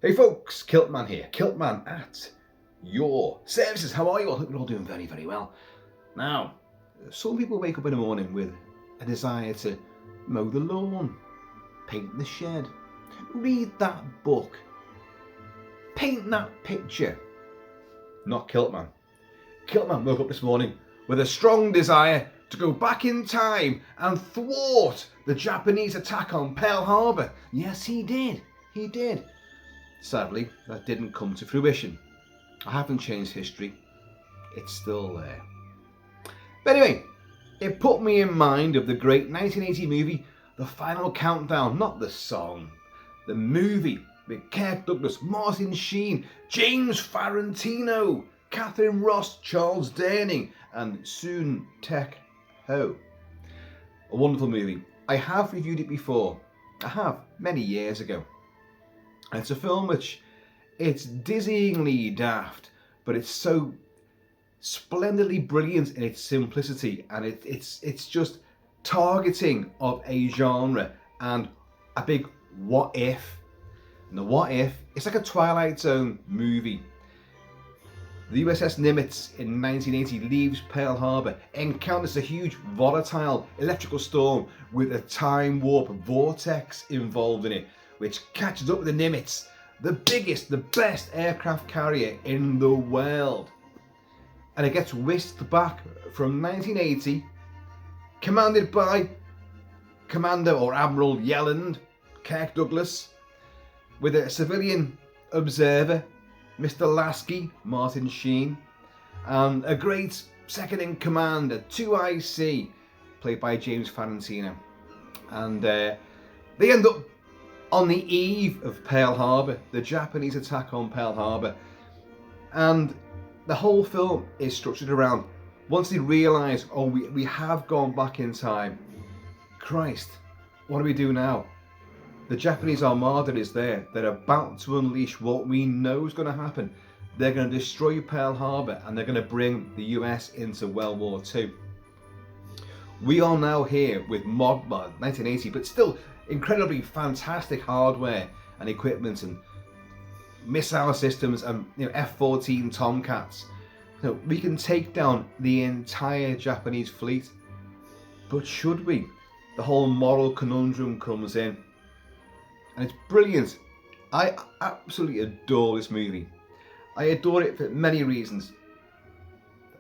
Hey folks, Kilt-Man here. Kilt-Man at your services. How are you all? I hope you're all doing very, very well. Now, some people wake up in the morning with a desire to mow the lawn, paint the shed, read that book, paint that picture. Not Kilt-Man. Kilt-Man woke up this morning with a strong desire to go back in time and thwart the Japanese attack on Pearl Harbor. Yes, he did. He did. Sadly, that didn't come to fruition. I haven't changed history. It's still there. But anyway, it put me in mind of the great 1980 movie, The Final Countdown. Not the song. The movie with Kirk Douglas, Martin Sheen, James Farentino, Catherine Ross, Charles Durning, and Soon Tek Ho. A wonderful movie. I have reviewed it before. I have, many years ago. It's a film which, it's dizzyingly daft, but it's so splendidly brilliant in its simplicity, and it's just targeting of a genre and a big what if. And the what if, it's like a Twilight Zone movie. The USS Nimitz in 1980 leaves Pearl Harbor, encounters a huge volatile electrical storm with a time warp vortex involved in it, which catches up with the Nimitz, the biggest, the best aircraft carrier in the world. And it gets whisked back from 1980, commanded by Commander or Admiral Yelland, Kirk Douglas, with a civilian observer, Mr. Lasky, Martin Sheen, and a great second-in-command, a 2IC, played by James Farentino. And they end up on the eve of Pearl Harbor, the Japanese attack on Pearl Harbor. And the whole film is structured around, once they realise, oh, we have gone back in time. Christ, what do we do now? The Japanese Armada is there. They're about to unleash what we know is going to happen. They're going to destroy Pearl Harbor and they're going to bring the US into World War II. We are now here with 1980, but still incredibly fantastic hardware and equipment and missile systems and F-14 Tomcats. We can take down the entire Japanese fleet. But should we? The whole moral conundrum comes in. And it's brilliant. I absolutely adore this movie. I adore it for many reasons.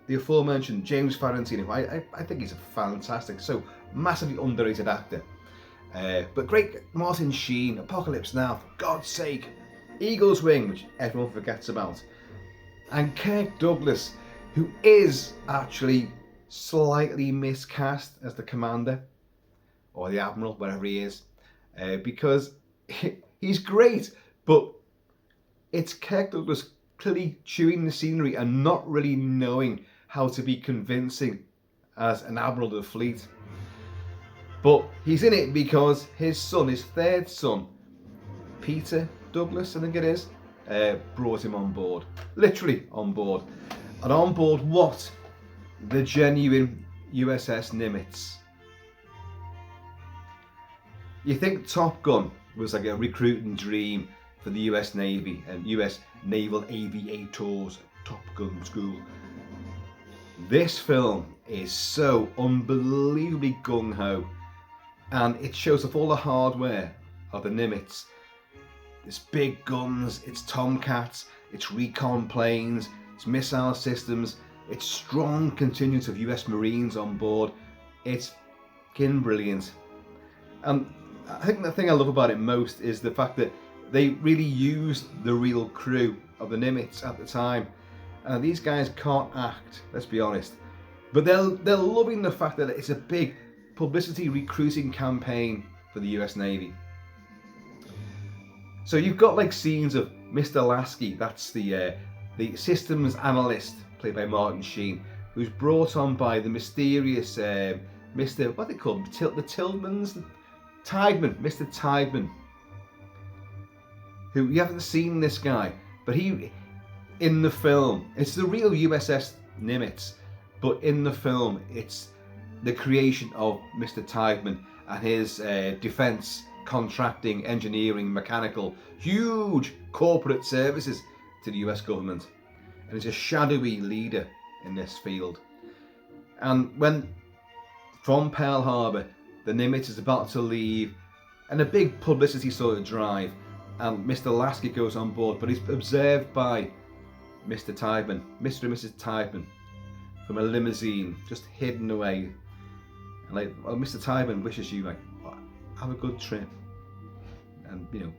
The aforementioned James Farentino, I think he's a fantastic, so massively underrated actor. But great Martin Sheen, Apocalypse Now, for God's sake, Eagle's Wing, which everyone forgets about, and Kirk Douglas, who is actually slightly miscast as the commander, or the admiral, wherever he is, because he's great, but it's Kirk Douglas clearly chewing the scenery and not really knowing how to be convincing as an admiral of the fleet. But he's in it because his son, his third son, Peter Douglas, I think it is, brought him on board. Literally on board. And on board what? The genuine USS Nimitz. You think Top Gun was like a recruiting dream for the US Navy and US Naval Aviators, Top Gun School. This film is so unbelievably gung-ho. And it shows off all the hardware of the Nimitz. It's big guns, it's Tomcats, it's recon planes, it's missile systems, it's strong contingents of US Marines on board. It's fucking brilliant. And I think the thing I love about it most is the fact that they really used the real crew of the Nimitz at the time. These guys can't act, let's be honest. But they're loving the fact that it's a big publicity recruiting campaign for the US Navy. So you've got like scenes of Mr. Lasky, that's the systems analyst played by Martin Sheen, who's brought on by the mysterious Mr. what they call him, the Tillmans, Tideman, Mr. Tideman, who you haven't seen this guy, but he in the film, it's the real USS Nimitz, but in the film it's the creation of Mr. Tideman and his defense contracting, engineering, mechanical, huge corporate services to the US government. And he's a shadowy leader in this field. And when from Pearl Harbor, the Nimitz is about to leave, and a big publicity sort of drive, and Mr. Lasky goes on board, but he's observed by Mr. Tideman, Mr. and Mrs. Tideman, from a limousine, just hidden away. And like, well, Mr. Tideman wishes you like, have a good trip, and you know,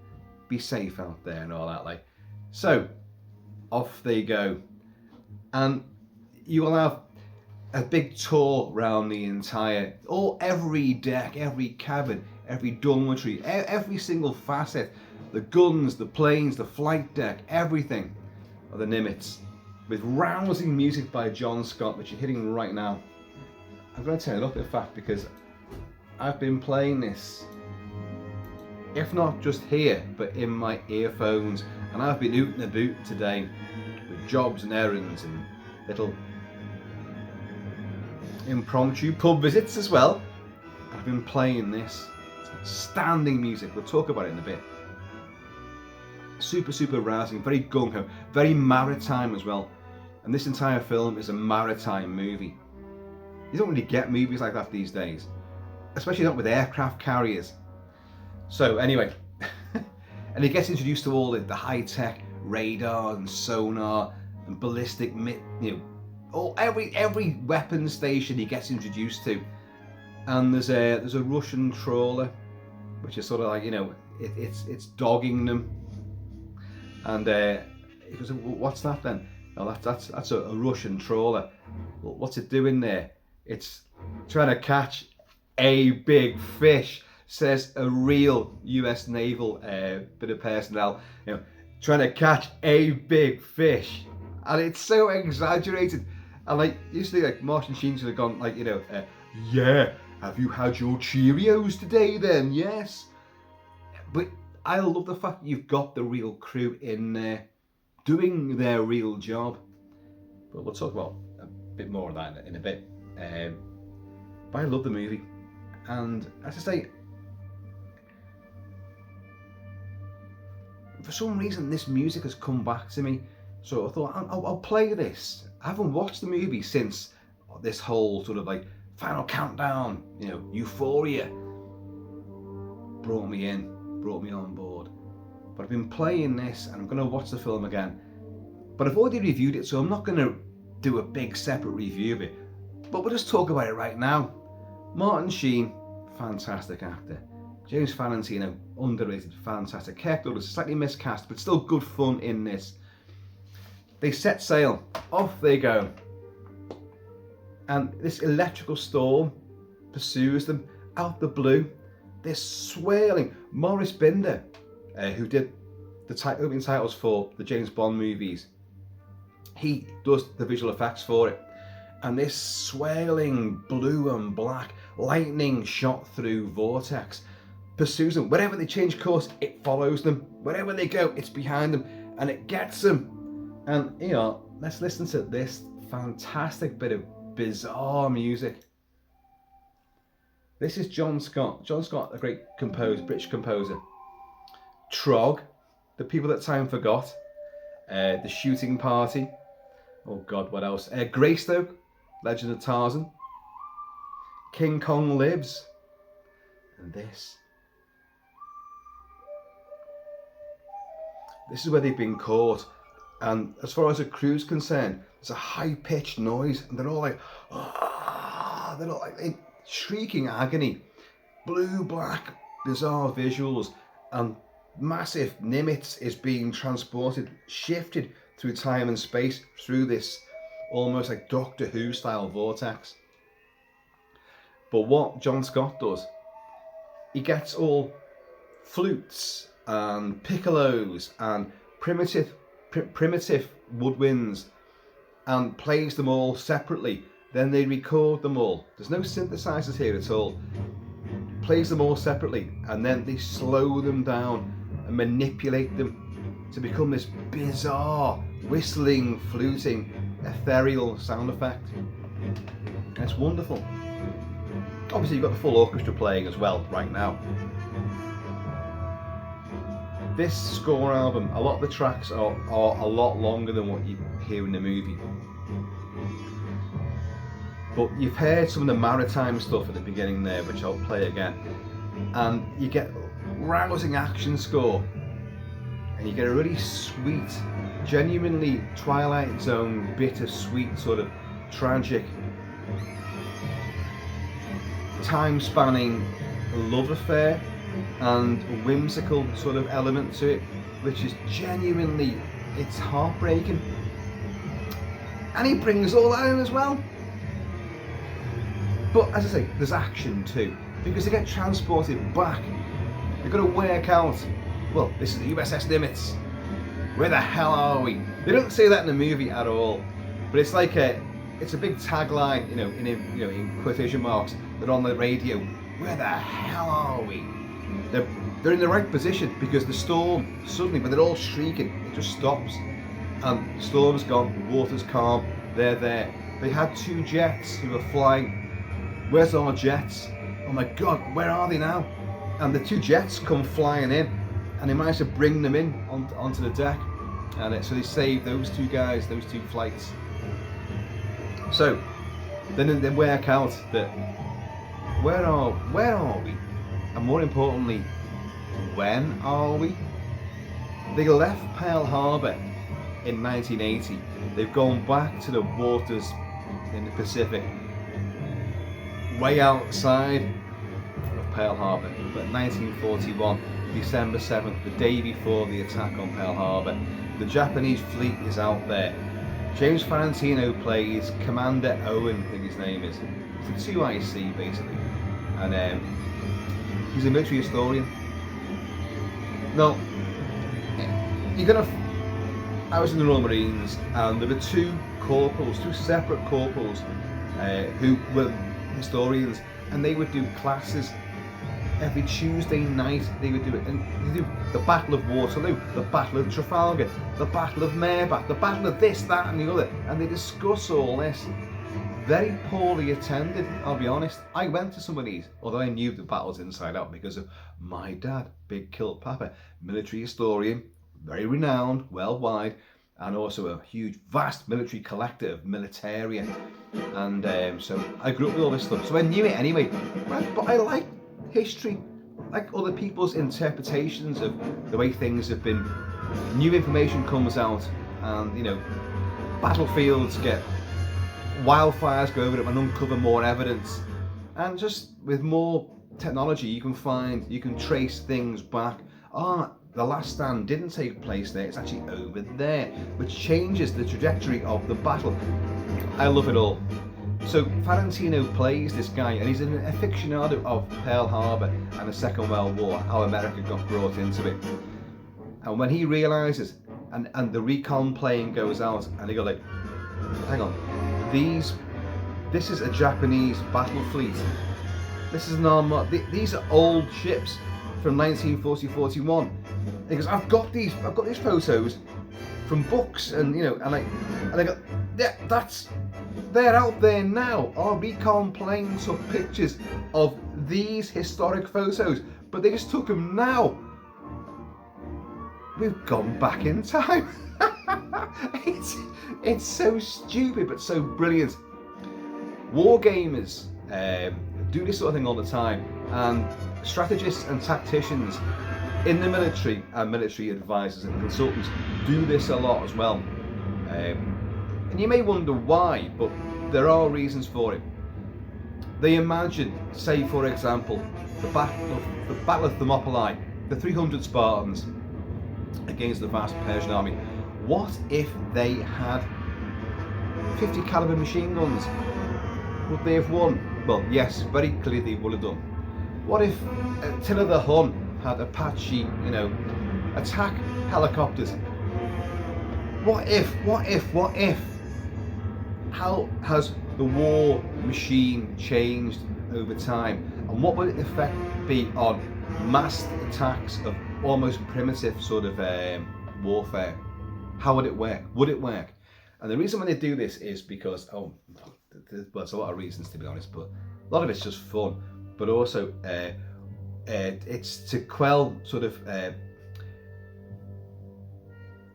be safe out there and all that. Like, so off they go, and you will have a big tour around the entire, every deck, every cabin, every dormitory, every single facet, the guns, the planes, the flight deck, everything of the Nimitz, with rousing music by John Scott, which you're hitting right now. I'm going to turn it up in fact, because I've been playing this, if not just here, but in my earphones, and I've been ooting about today with jobs and errands and little impromptu pub visits as well. I've been playing this standing music. We'll talk about it in a bit. Super rousing, very gung-ho, very maritime as well. And this entire film is a maritime movie. You don't really get movies like that these days, especially not with aircraft carriers. So anyway, and he gets introduced to all the high-tech radar and sonar and ballistic, every weapon station he gets introduced to. And there's a Russian trawler, which is sort of like, it's dogging them. And he goes, well, what's that then? No, that's a Russian trawler. Well, what's it doing there? It's trying to catch a big fish, says a real US naval bit of personnel. Trying to catch a big fish, and it's so exaggerated. And like, usually like Martin Sheen should have gone like, yeah, have you had your Cheerios today then? Yes. But I love the fact that you've got the real crew in there doing their real job. But we'll talk about a bit more of that in a bit. But I love the movie. And as I say, for some reason this music has come back to me. So I thought, I'll play this. I haven't watched the movie since this whole sort of like final countdown, euphoria brought me on board. But I've been playing this and I'm going to watch the film again. But I've already reviewed it, so I'm not going to do a big separate review of it. But we'll just talk about it right now. Martin Sheen, fantastic actor. James Farentino, underrated, fantastic. Kirk Douglas, slightly miscast, but still good fun in this. They set sail, off they go. And this electrical storm pursues them out the blue. This swirling Maurice Binder, who did the opening titles for the James Bond movies, he does the visual effects for it. And this swirling blue and black lightning shot through vortex pursues them. Wherever they change course, it follows them. Wherever they go, it's behind them, and it gets them. And let's listen to this fantastic bit of bizarre music. This is John Scott. John Scott, a great composer, British composer. Trog, The People That Time Forgot, The Shooting Party. Oh God, what else? Greystoke, Legend of Tarzan. King Kong Lives. And this. This is where they've been caught. And as far as the crew's concerned, there's a high-pitched noise, and they're all like, they're all like in shrieking agony. Blue, black, bizarre visuals, and massive Nimitz is being transported, shifted through time and space, through this almost like Doctor Who style vortex. But what John Scott does, he gets all flutes and piccolos and primitive woodwinds and plays them all separately. Then they record them all. There's no synthesizers here at all. Plays them all separately, and then they slow them down and manipulate them to become this bizarre whistling, fluting, ethereal sound effect. And it's wonderful. Obviously you've got the full orchestra playing as well right now. this score album, a lot of the tracks are a lot longer than what you hear in the movie. But you've heard some of the maritime stuff at the beginning there, which I'll play again. And you get rousing action score. And you get a really sweet, genuinely Twilight Zone, bittersweet, sort of tragic, time-spanning love affair and a whimsical sort of element to it, which is genuinely, it's heartbreaking. And he brings all that in as well. But as I say, there's action too, because they get transported back. They've got to work out, well, this is the USS Nimitz. Where the hell are we? They don't say that in the movie at all, but it's like it's a big tagline, in quotation marks. They're on the radio. Where the hell are we? They're in the right position because the storm suddenly, when they're all shrieking, it just stops, and the storm's gone. The water's calm. They're there. They had 2 jets who were flying. Where's our jets? Oh my God, where are they now? And the 2 jets come flying in, and they manage to bring them in onto the deck, and so they save those 2 guys, those 2 flights. So then they work out that where are we, and more importantly, when are we? They left Pearl Harbor in 1980. They've gone back to the waters in the Pacific, way outside of Pearl Harbor, but 1941, December 7th, the day before the attack on Pearl Harbor. The Japanese fleet is out there. James Farentino plays Commander Owen, I think his name is. It's a 2IC basically, and he's a military historian. Now, I was in the Royal Marines, and there were 2 separate corporals who were historians, and they would do classes every Tuesday night. They would do it, and they do the Battle of Waterloo, the Battle of Trafalgar, the Battle of Merbach, the Battle of this, that and the other, and they discuss all this. Very poorly attended, I'll be honest. I went to some of these, although I knew the battles inside out because of my dad, Big Kilt Papa, military historian, very renowned worldwide, and also a huge, vast military collector of militaria. And so I grew up with all this stuff, so I knew it anyway. But I like history, like other people's interpretations of the way things have been. New information comes out, and battlefields get, wildfires go over them and uncover more evidence, and just with more technology you can trace things back. The last stand didn't take place there, it's actually over there, which changes the trajectory of the battle. I love it all. So Farentino plays this guy, and he's an aficionado of Pearl Harbor and the Second World War, how America got brought into it. And when he realizes, and the recon plane goes out, and they go like, hang on, this is a Japanese battle fleet. This is an armada. These are old ships from 1940-41. Because I've got these photos from books, and I go, yeah, they're out there now. Our recon plane took pictures of these historic photos, but they just took them now. We've gone back in time. It's so stupid but so brilliant. War gamers do this sort of thing all the time, and strategists and tacticians in the military and military advisors and consultants do this a lot as well. And you may wonder why, but there are reasons for it. They imagine, say for example, the Battle of Thermopylae, the 300 Spartans against the vast Persian army. What if they had 50 caliber machine guns? Would they have won? Well, yes, very clearly they would have done. What if Attila the Hun had Apache, attack helicopters? What if? How has the war machine changed over time? And what would the effect be on massed attacks of almost primitive sort of warfare? How would it work? Would it work? And the reason when they do this is because, there's a lot of reasons to be honest, but a lot of it's just fun, but also it's to quell sort of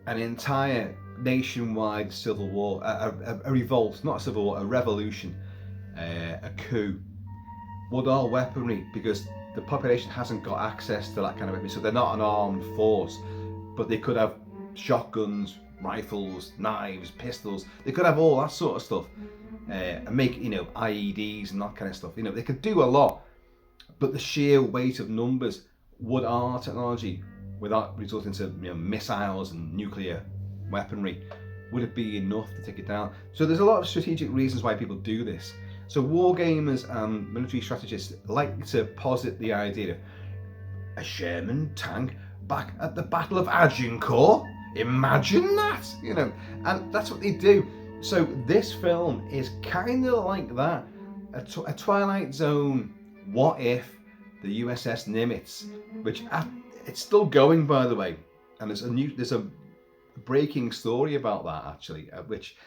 an entire nationwide civil war, a revolt, not a civil war, a revolution, a coup, would all weaponry, because the population hasn't got access to that kind of weaponry, so they're not an armed force, but they could have shotguns, rifles, knives, pistols. They could have all that sort of stuff, and make IEDs and that kind of stuff. They could do a lot, but the sheer weight of numbers, would our technology, without resorting to missiles and nuclear weaponry, would it be enough to take it down? So there's a lot of strategic reasons why people do this. So wargamers and military strategists like to posit the idea of a Sherman tank back at the Battle of Agincourt. Imagine that, and that's what they do. So this film is kind of like that, a Twilight Zone. What if the USS Nimitz, which it's still going, by the way, and there's a breaking story about that actually, which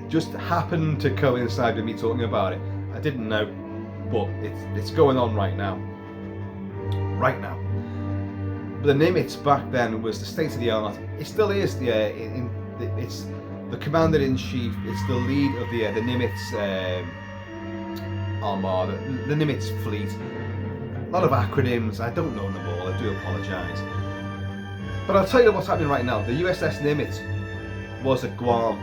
just happened to coincide with me talking about it. I didn't know, but it's going on right now. But the Nimitz back then was the state of the art. It still is. It's the commander-in-chief. It's the lead of the Nimitz armada, the Nimitz fleet. A lot of acronyms. I don't know them all. I do apologise. But I'll tell you what's happening right now. The USS Nimitz was at Guam.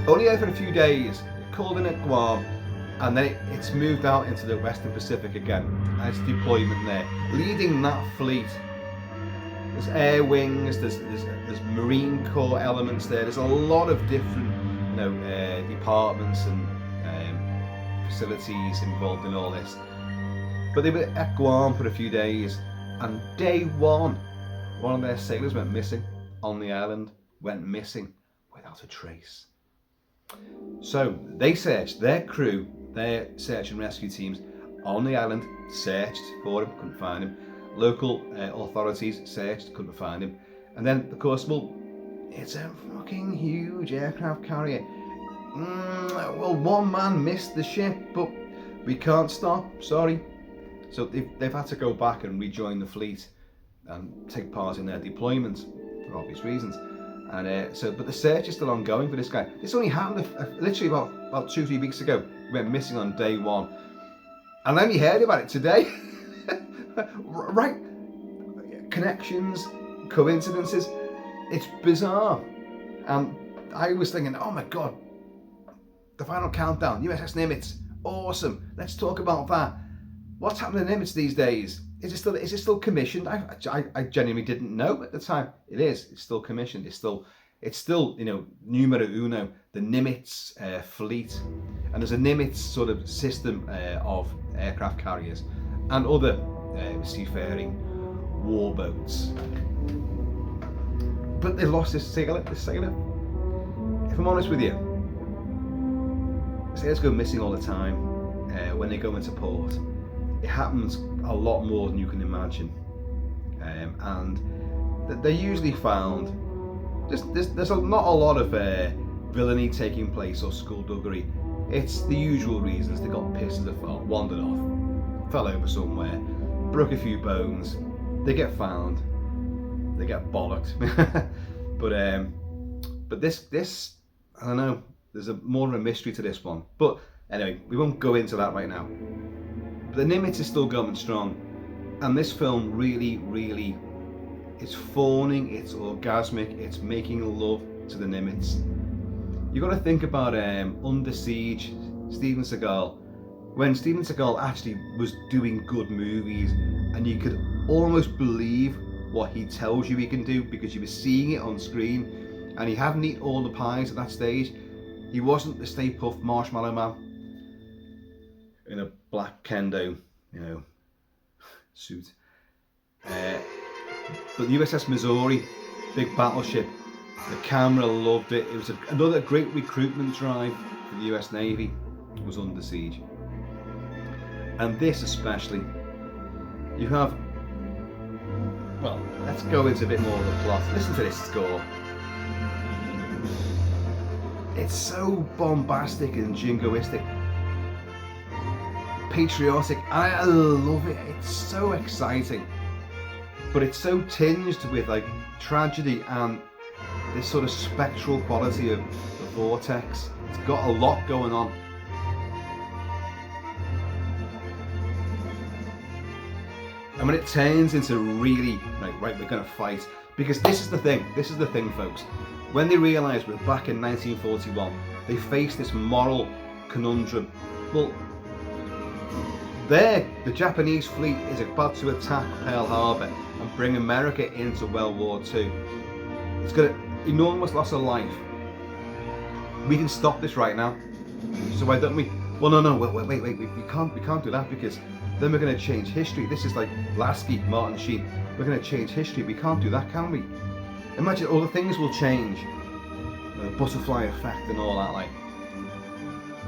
Only there for a few days, called in at Guam, and then it's moved out into the Western Pacific again, and it's deployment there. Leading that fleet, there's air wings, there's Marine Corps elements there, there's a lot of different departments and facilities involved in all this. But they were at Guam for a few days, and day one of their sailors went missing on the island, went missing without a trace. So they searched, their crew, their search and rescue teams on the island searched for him, couldn't find him. Local authorities searched, couldn't find him. And then, of course, it's a fucking huge aircraft carrier. One man missed the ship, but we can't stop, sorry. So they've had to go back and rejoin the fleet and take part in their deployment for obvious reasons. And but the search is still ongoing for this guy. This only happened literally about 2-3 weeks ago. He went missing on day one, and I only heard about it today. Right? Connections, coincidences. It's bizarre. And I was thinking, oh my god, the final countdown, USS Nimitz, awesome. Let's talk about that. What's happening to Nimitz these days? Is it still commissioned? I genuinely didn't know at the time. It is. It's still commissioned. It's still numero uno, the Nimitz fleet, and there's a Nimitz sort of system of aircraft carriers and other seafaring warboats. But they lost this sailor. If I'm honest with you, sailors go missing all the time when they go into port. It happens a lot more than you can imagine, and they're usually found. There's not a lot of villainy taking place or skullduggery. It's the usual reasons. They got pissed at the fault, wandered off, fell over somewhere, broke a few bones. They get found, they get bollocked. but this I don't know. There's more of a mystery to this one. But anyway, we won't go into that right now. The Nimitz is still going strong, and this film really it's fawning, it's orgasmic, it's making love to the Nimitz. You've got to think about Under Siege, Steven Seagal, when Steven Seagal actually was doing good movies, and you could almost believe what he tells you he can do because you were seeing it on screen, and he hadn't eaten all the pies at that stage. He wasn't the Stay Puft Marshmallow Man in a black kendo, suit. But the USS Missouri, big battleship, the camera loved it. It was another great recruitment drive for the US Navy. Was Under Siege. And this especially, you have, well, let's go into a bit more of the plot. Listen to this score. It's so bombastic and jingoistic, patriotic. I love it. It's so exciting, but it's so tinged with like tragedy and this sort of spectral quality of the vortex. It's got a lot going on. And when it turns into really, like, right, we're going to fight, because this is the thing, folks. When they realise we're back in 1941, they face this moral conundrum. Well, the Japanese fleet is about to attack Pearl Harbor and bring America into World War II. It's got an enormous loss of life. We can stop this right now. So why don't we? Well, no, wait, we can't do that, because then we're going to change history. This is like Lasky, Martin Sheen. We're going to change history. We can't do that, can we? Imagine all the things will change. The butterfly effect and all that, like.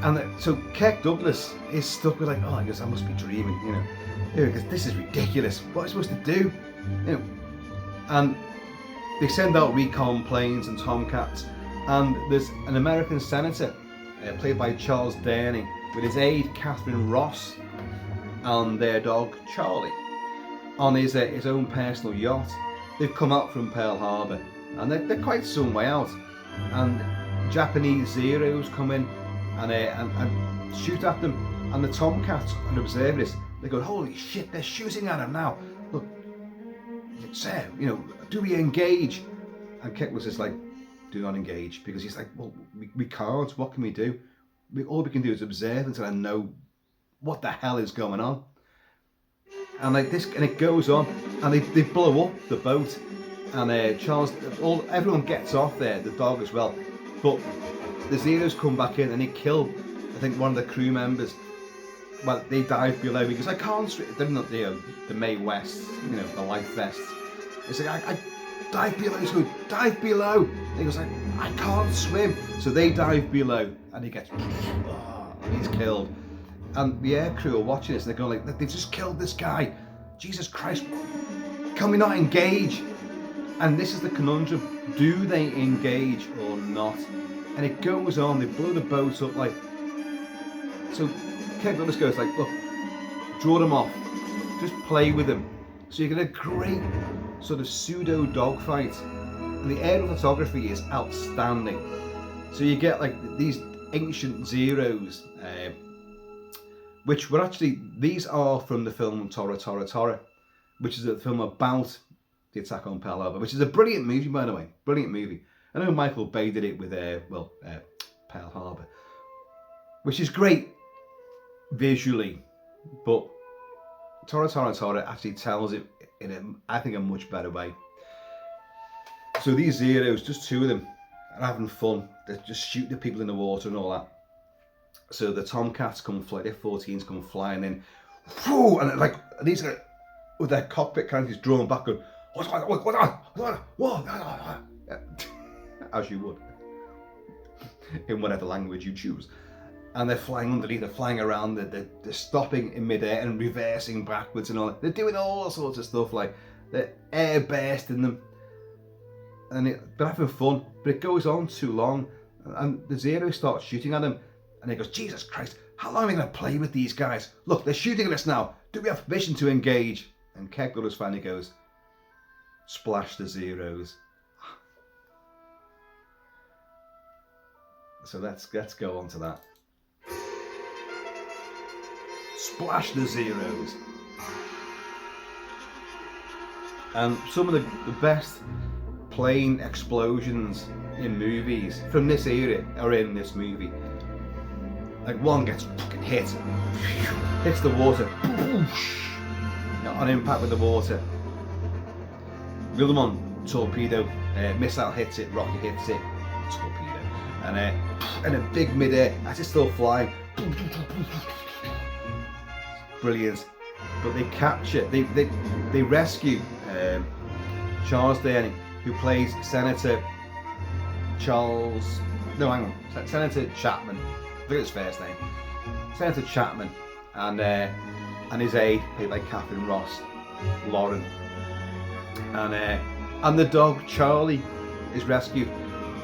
And so Kirk Douglas is stuck with like, oh, I guess I must be dreaming, you know, because this is ridiculous. What am I supposed to do? You know, and they send out recon planes and Tomcats, and there's an American senator, played by Charles Durney, with his aide Catherine Ross, and their dog Charlie, on his own personal yacht. They've come out from Pearl Harbor, and they're quite some way out, and Japanese Zeros come in and shoot at them, and the Tomcats and observe this. They go, holy shit, they're shooting at him now. Look, sir, you know, do we engage? And Kirk was just like, do not engage, because he's like, well, we can't. What can we do? All we can do is observe until I know what the hell is going on. And like this, and it goes on, and they blow up the boat, and everyone gets off there, the dog as well, but the Zeros come back in and they kill, I think, one of the crew members. Well, they dive below because I can't swim. They're not the Mae West, you know, the life vests. It's like, I dive below. He's going, dive below. And he goes like, I can't swim. So they dive below, and he gets, and he's killed. And the air crew are watching this, and they're going like, they've just killed this guy. Jesus Christ, can we not engage? And this is the conundrum. Do they engage or not? And it goes on, they blow the boat up, like, so Kirk Douglas goes like, look, draw them off, just play with them. So you get a great sort of pseudo dogfight, and the aerial photography is outstanding. So you get like these ancient Zeros, which were actually, these are from the film Tora Tora Tora, which is a film about the attack on Pearl Harbor, which is a brilliant movie, by the way, brilliant movie. I know Michael Bay did it with Pearl Harbor, which is great visually, but Tora Tora Tora actually tells it in I think a much better way. So these Zeros, just two of them, are having fun. They're just shooting at people in the water and all that. So the Tomcats come fly, their 14s come flying in, and like these are with their cockpit canopies drawn back, going, what? As you would, in whatever language you choose. And they're flying underneath, they're flying around, they're stopping in midair and reversing backwards and all that. They're doing all sorts of stuff, like they're air bursting them. And they're having fun, but it goes on too long. And the Zero starts shooting at him, and he goes, Jesus Christ, how long are we going to play with these guys? Look, they're shooting at us now. Do we have permission to engage? And Kirk Douglas finally goes, splash the Zeros. So let's go on to that. Splash the Zeros. And some of the best plane explosions in movies from this era are in this movie. Like one gets fucking hits the water, on impact with the water. The other one, torpedo, missile hits it, rocket hits it, torpedo, and a big mid-air as it's still flying. Brilliant. But they capture, they rescue Charles Durney, who plays Senator Senator Chapman. I think it's his first name. Senator Chapman, and his aide, played by Catherine Ross, Lauren, and the dog Charlie is rescued.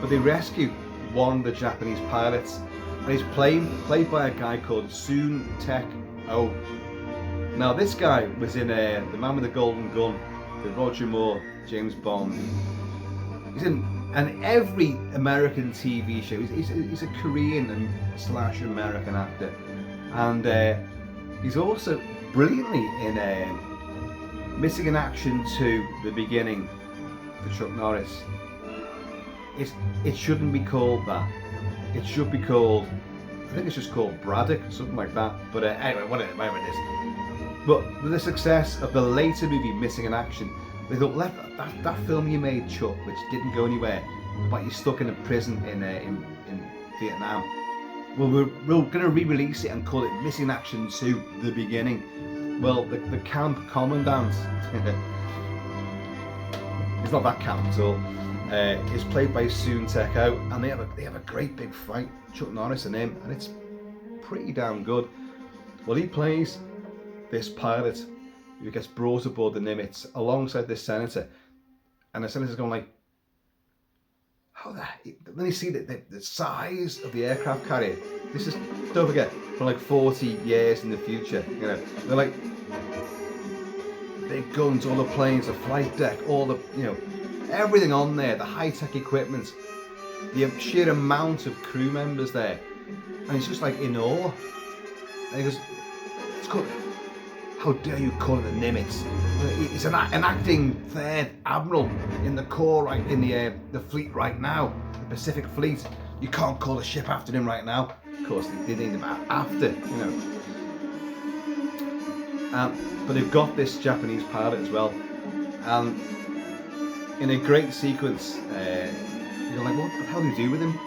But they rescue one of the Japanese pilots, and he's played by a guy called Soon Tek Oh. Now this guy was in The Man with the Golden Gun, the Roger Moore, James Bond. He's in And every American TV show, he's a Korean and / American actor, and he's also brilliantly in Missing in Action 2, The Beginning, for Chuck Norris. It shouldn't be called that. It should be called, I think it's just called Braddock, something like that. But anyway, whatever it is. But with the success of the later movie Missing in Action, they thought, that film you made, Chuck, which didn't go anywhere, but you're stuck in a prison in Vietnam. Well, we're going to re-release it and call it Missing in Action 2, The Beginning. Well, the camp commandant, it's not that camp at all, is played by Soon Tek-ho, and they have a great big fight, Chuck Norris and him, and it's pretty damn good. Well, he plays this pilot who gets brought aboard the Nimitz alongside this senator, and the senator's going like, how the heck? Then you see the size of the aircraft carrier. This is, don't forget, for like 40 years in the future, you know, they're like big guns, all the planes, the flight deck, all the, you know, everything on there, the high-tech equipment, the sheer amount of crew members there, and he's just like in awe. And he goes, it's called, how dare you call it the Nimitz? He's an acting third admiral in the Corps, right, in the fleet right now, the Pacific Fleet. You can't call a ship after him right now. Of course, they named him after, you know. But they've got this Japanese pilot as well, and in a great sequence, you're like, what the hell do you do with him?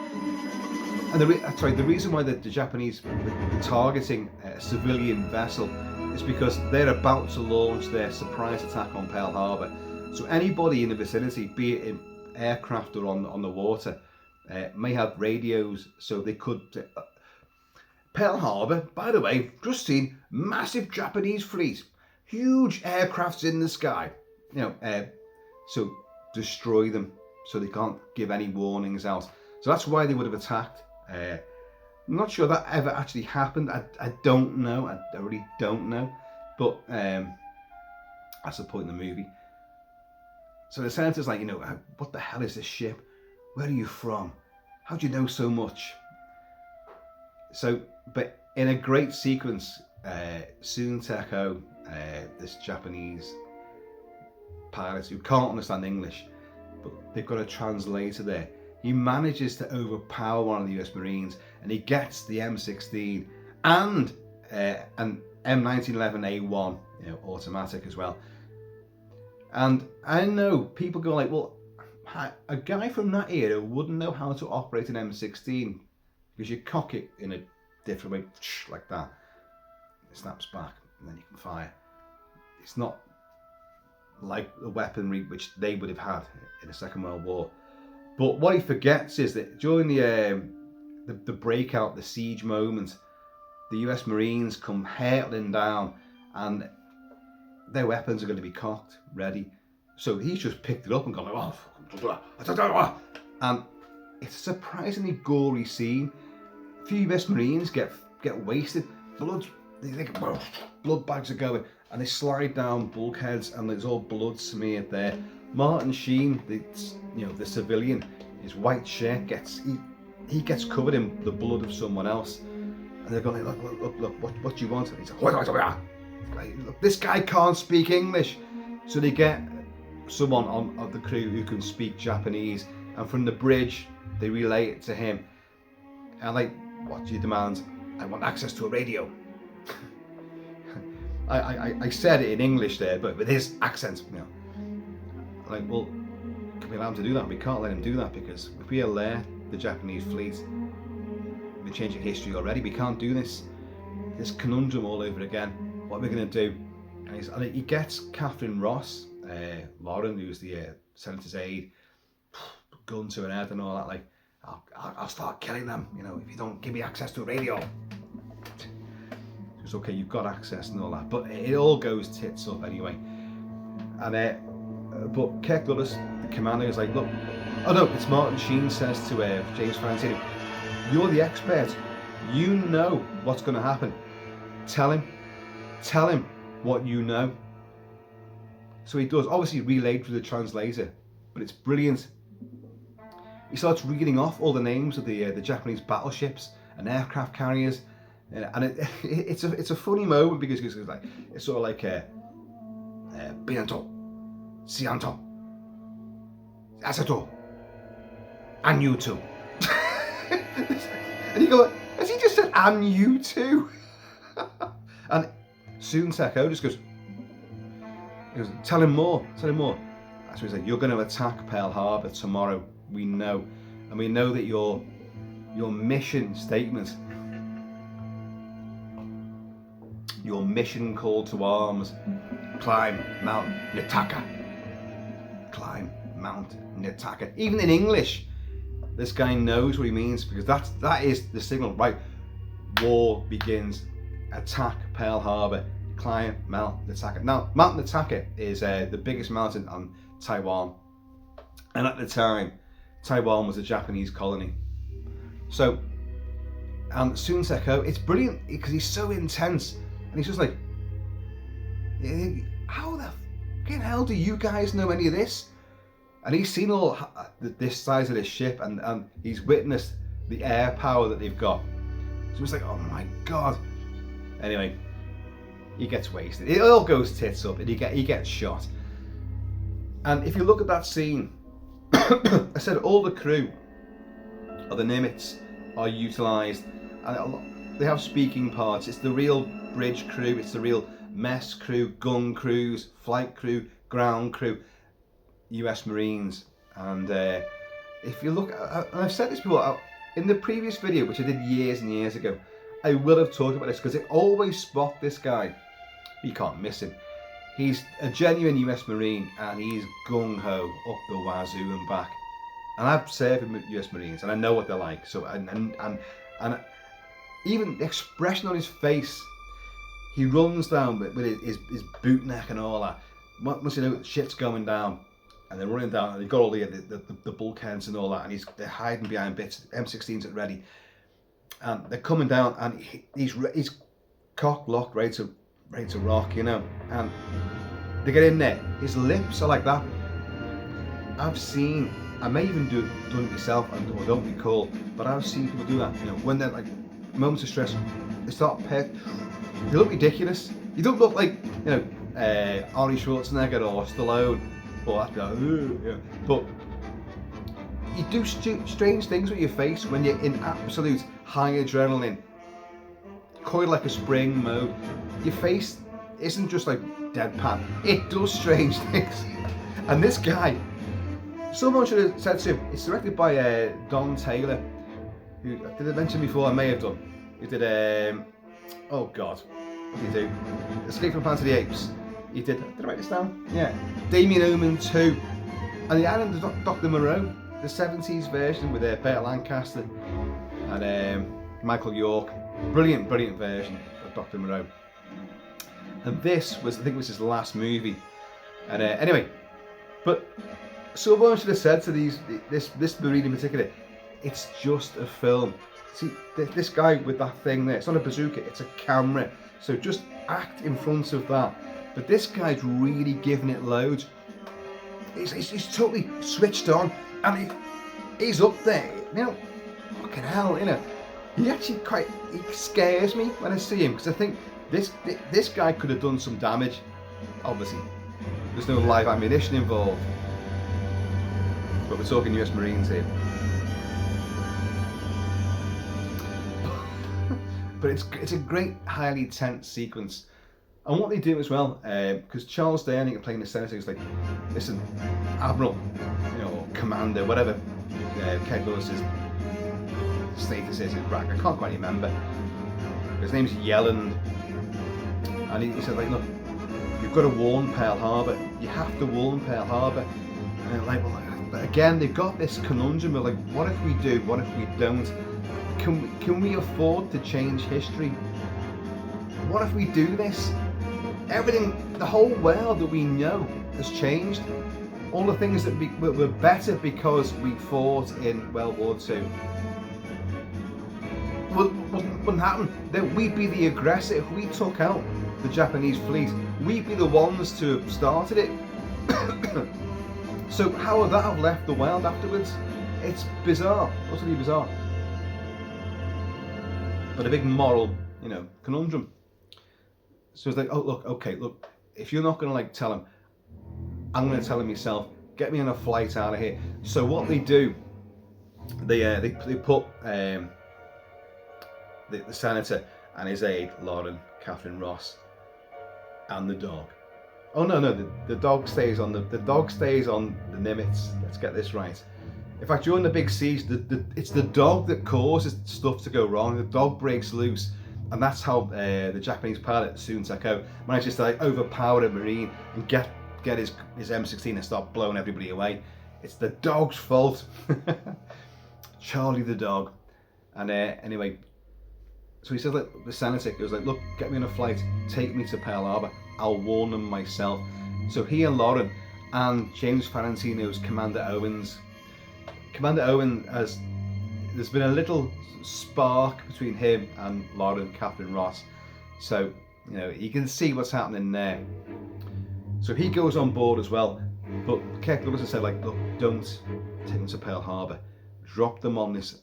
And the reason why the Japanese were targeting a civilian vessel is because they're about to launch their surprise attack on Pearl Harbor. So anybody in the vicinity, be it in aircraft or on the water, may have radios, so they could. Pearl Harbor, by the way, just seen massive Japanese fleet, huge aircrafts in the sky. You know, so destroy them, so they can't give any warnings out. So that's why they would have attacked. I'm not sure that ever actually happened. I don't know. I really don't know. But that's the point in the movie. So the senator's like, you know, what the hell is this ship? Where are you from? How do you know so much? So, but in a great sequence, Soon Tek-ho, this Japanese pilot who can't understand English, but they've got a translator there. He manages to overpower one of the US Marines, and he gets the M16 and an M1911A1, you know, automatic as well. And I know people go like, well, a guy from that era wouldn't know how to operate an M16 because you cock it in a different way, like that. It snaps back, and then you can fire. It's not like the weaponry which they would have had in the Second World War. But what he forgets is that during the breakout, the siege moment, the US Marines come hurtling down, and their weapons are going to be cocked, ready. So he's just picked it up and gone like, oh, and it's a surprisingly gory scene. A few US Marines get wasted, blood bags are going, and they slide down bulkheads, and there's all blood smeared there. Martin Sheen, the civilian, his white shirt he gets covered in the blood of someone else, and they're going, look, what do you want? And he's like, look, this guy can't speak English, so they get someone of the crew who can speak Japanese, and from the bridge they relay it to him, and like, what do you demand? I want access to a radio. I said it in English there, but with his accent, you know. Like, well, can we allow him to do that? We can't let him do that, because if we alert the Japanese fleet, we're changing history already. We can't do this conundrum all over again. What are we going to do? And he gets Catherine Ross, Lauren, who's the senator's aide, gun to her head and all that. Like, I'll start killing them, you know, if you don't give me access to a radio. It's okay, you've got access and all that, but it all goes tits up anyway. And but Kirk Douglas, the commander, is like, look, oh no, it's Martin Sheen says to James Farentino, you're the expert, you know what's going to happen. Tell him what you know. So he does, obviously relayed through the translator, but it's brilliant. he starts reading off all the names of the Japanese battleships and aircraft carriers, and it's a funny moment because it's sort of like Biento, Sianto, Asato, and you too. And you go, has he just said and you too? And soon Seko just goes, tell him more. So he's like, you're going to attack Pearl Harbor tomorrow. We know, and we know that your mission statement, your mission call to arms, climb Mount Nitaka. Climb Mount Nitaka. Even in English, this guy knows what he means, because that is the signal, right? War begins. Attack Pearl Harbor. Climb Mount Nitaka. Now, Mount Nitaka is the biggest mountain on Taiwan, and at the time, Taiwan was a Japanese colony. So, Sun Seko, it's brilliant because he's so intense, and he's just like, how the fucking hell do you guys know any of this? And he's seen all this size of this ship, and he's witnessed the air power that they've got. So he's like, oh my god. Anyway, he gets wasted. It all goes tits up, and he gets shot. And if you look at that scene, I said all the crew of the Nimitz are utilised, and they have speaking parts. It's the real bridge crew, it's the real mess crew, gun crews, flight crew, ground crew, US Marines. And if you look, and I've said this before, in the previous video, which I did years and years ago, I will have talked about this, because I always spot this guy. You can't miss him. He's a genuine US Marine, and he's gung-ho up the wazoo and back. And I've served with US Marines, and I know what they're like. So and even the expression on his face, he runs down with his boot neck and all that. Once you know shit's going down, and they're running down, and they've got all the bulkheads and all that, and they're hiding behind bits. M16s at ready, and they're coming down, and he's cock locked, ready to rock, you know. And they get in there. His lips are like that. I've seen, I may even done it myself, or don't recall, but I've seen people do that. You know, when they're like moments of stress, they start they look ridiculous. You don't look like, you know, Arnie Schwarzenegger or Stallone, or that guy. Yeah. But you do strange things with your face when you're in absolute high adrenaline, coiled like a spring mode. Your face isn't just like deadpan. It does strange things. And this guy, someone should have said to him, it's directed by Don Taylor, who, did I mention before? I may have done. He did, oh god, what did he do? Escape from Planet of the Apes. He did I write this down? Yeah. Damien Omen 2. And the island of Dr. Moreau, the 70s version with Burt Lancaster and Michael York. Brilliant version of Dr. Moreau. And this was, I think it was his last movie. And anyway, but someone should have said to this Marine in particular, it's just a film. See, this guy with that thing there, it's not a bazooka, it's a camera. So just act in front of that. But this guy's really giving it loads. He's totally switched on, and he's up there. You know, fucking hell, you know. He actually he scares me when I see him, because I think this guy could have done some damage. Obviously, there's no live ammunition involved, but we're talking US Marines here. But it's a great, highly tense sequence, and what they do as well, because Charles Day, I think, playing the senator, is like, listen, Admiral, you know, or Commander, whatever Kirk Douglas' status is in rank. I can't quite remember. His name's Yelland, and he said, like, look, you've got to warn Pearl Harbor. You have to warn Pearl Harbor. And like, well, again, they've got this conundrum of like, what if we do? What if we don't? Can we afford to change history? What if we do this? Everything, the whole world that we know has changed. All the things that were better because we fought in World War II wouldn't happen. Then we'd be the aggressor. If we took out the Japanese fleet, we'd be the ones to have started it. So how would that have left the world afterwards? It's bizarre, utterly bizarre. But a big moral, conundrum. So it's like, oh look, okay, look, if you're not gonna like tell him, I'm gonna tell him myself. Get me on a flight out of here. So what they do, they put the senator and his aide, Lauren, Catherine Ross, and the dog. Oh no, the dog stays on the Nimitz. Let's get this right. In fact, during the big siege, it's the dog that causes stuff to go wrong. The dog breaks loose, and that's how the Japanese pilot Suntako manages to like overpower a marine and get his M16 and start blowing everybody away. It's the dog's fault. Charlie the dog. And anyway, so he says, like, the senator goes like, look, get me on a flight, take me to Pearl Harbor. I'll warn them myself. So he and Lauren and James Farentino's Commander Owen there's been a little spark between him and Lauren, Catherine Ross. So, you can see what's happening there. So he goes on board as well. But Kirk Douglas has said, like, look, don't take them to Pearl Harbor. Drop them on this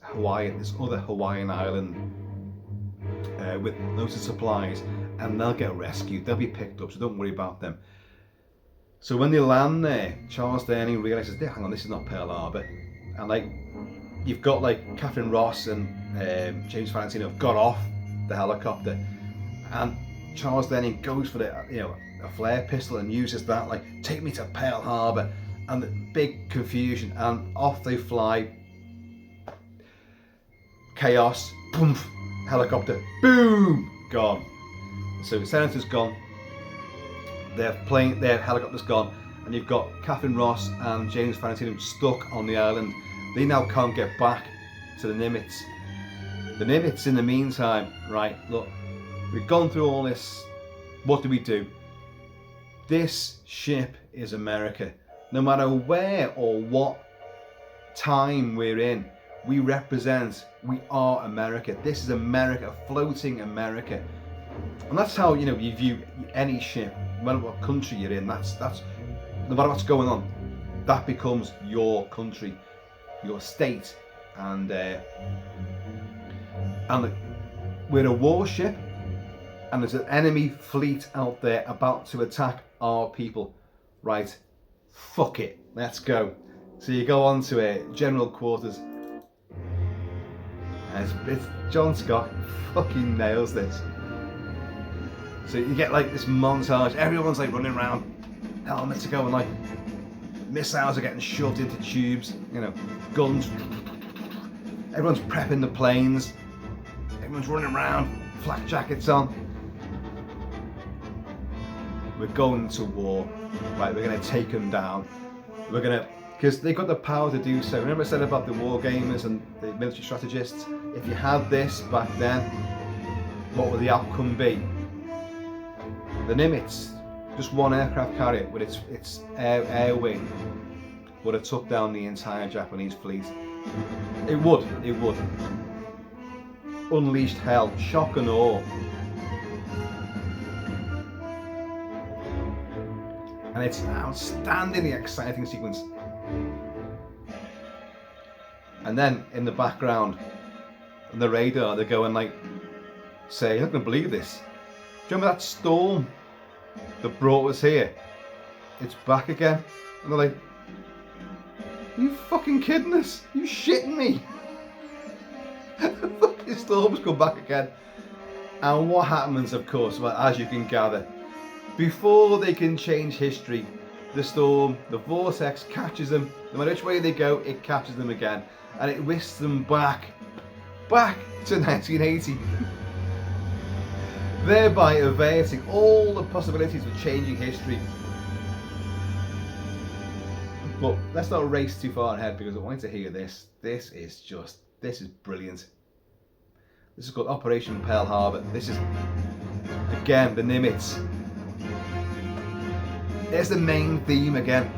other Hawaiian island with loads of supplies, and they'll get rescued. They'll be picked up, so don't worry about them. So when they land there, Charles Denning realizes, hang on, this is not Pearl Harbor. And like, you've got like Catherine Ross and James Farentino have got off the helicopter, and Charles Denning goes for a flare pistol and uses that, like, take me to Pearl Harbor, and the big confusion, and off they fly. Chaos, boom, helicopter, boom, gone. So the senator's gone, their helicopter's gone, and you've got Catherine Ross and James Farentino stuck on the island. They now can't get back to the Nimitz. The Nimitz, in the meantime, right, look, we've gone through all this. What do we do? This ship is America. No matter where or what time we're in, we are America. This is America, floating America. And that's how, you view any ship, no matter what country you're in. That's no matter what's going on, that becomes your country, your state. And we're a warship, and there's an enemy fleet out there about to attack our people. Right, fuck it, let's go. So you go on to general quarters, and it's John Scott fucking nails this. So you get like this montage, everyone's like running around, helmets are going, like missiles are getting shoved into tubes, guns, everyone's prepping the planes, everyone's running around, flak jackets on. We're going to war, right? We're going to take them down. Because they've got the power to do so. Remember I said about the war gamers and the military strategists? If you had this back then, what would the outcome be? The Nimitz, just one aircraft carrier with its air wing, would have took down the entire Japanese fleet. It would. Unleashed hell, shock and awe. And it's an outstandingly exciting sequence. And then in the background, on the radar, they're going like, you're not gonna believe this. Do you remember that storm that brought us here? It's back again. And they're like, are you fucking kidding us? Are you shitting me? The fucking storm's come back again. And what happens, of course, well, as you can gather, before they can change history, the storm, the vortex catches them. No matter which way they go, it catches them again. And it whisks them back to 1980. Thereby averting all the possibilities of changing history. But let's not race too far ahead, because I want you to hear this. This is brilliant. This is called Operation Pearl Harbor. This is, again, the Nimitz. There's the main theme again.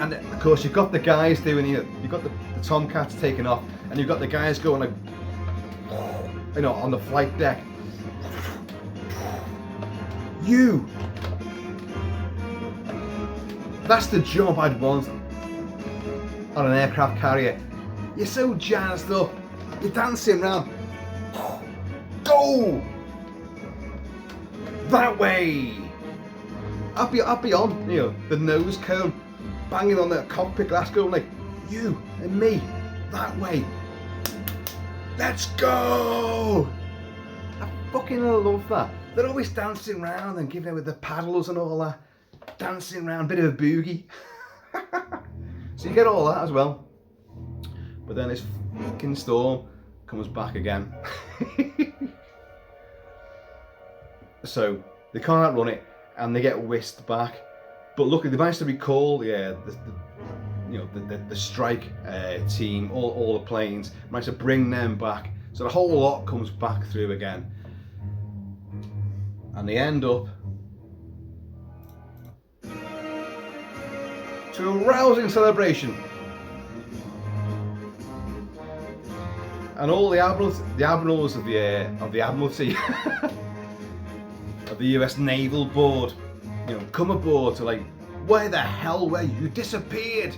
And of course you've got the guys doing here. You've got the Tomcats taking off, and you've got the guys going like, on the flight deck. You That's the job I'd want on an aircraft carrier. You're so jazzed up, you're dancing around. Go! That way! I'd be on, you know, the nose cone, banging on the cockpit glass, going like, you and me, that way. Let's go! I fucking love that. They're always dancing around and giving it with the paddles and all that. Dancing around, bit of a boogie. So you get all that as well. But then this fucking storm comes back again. So they can't outrun it and they get whisked back. But luckily they managed to recall the strike team, all the planes, managed to bring them back. So the whole lot comes back through again. And they end up to a rousing celebration. And all the admirals of the Admiralty of the US Naval Board, you know, come aboard to like, where the hell were you? You disappeared.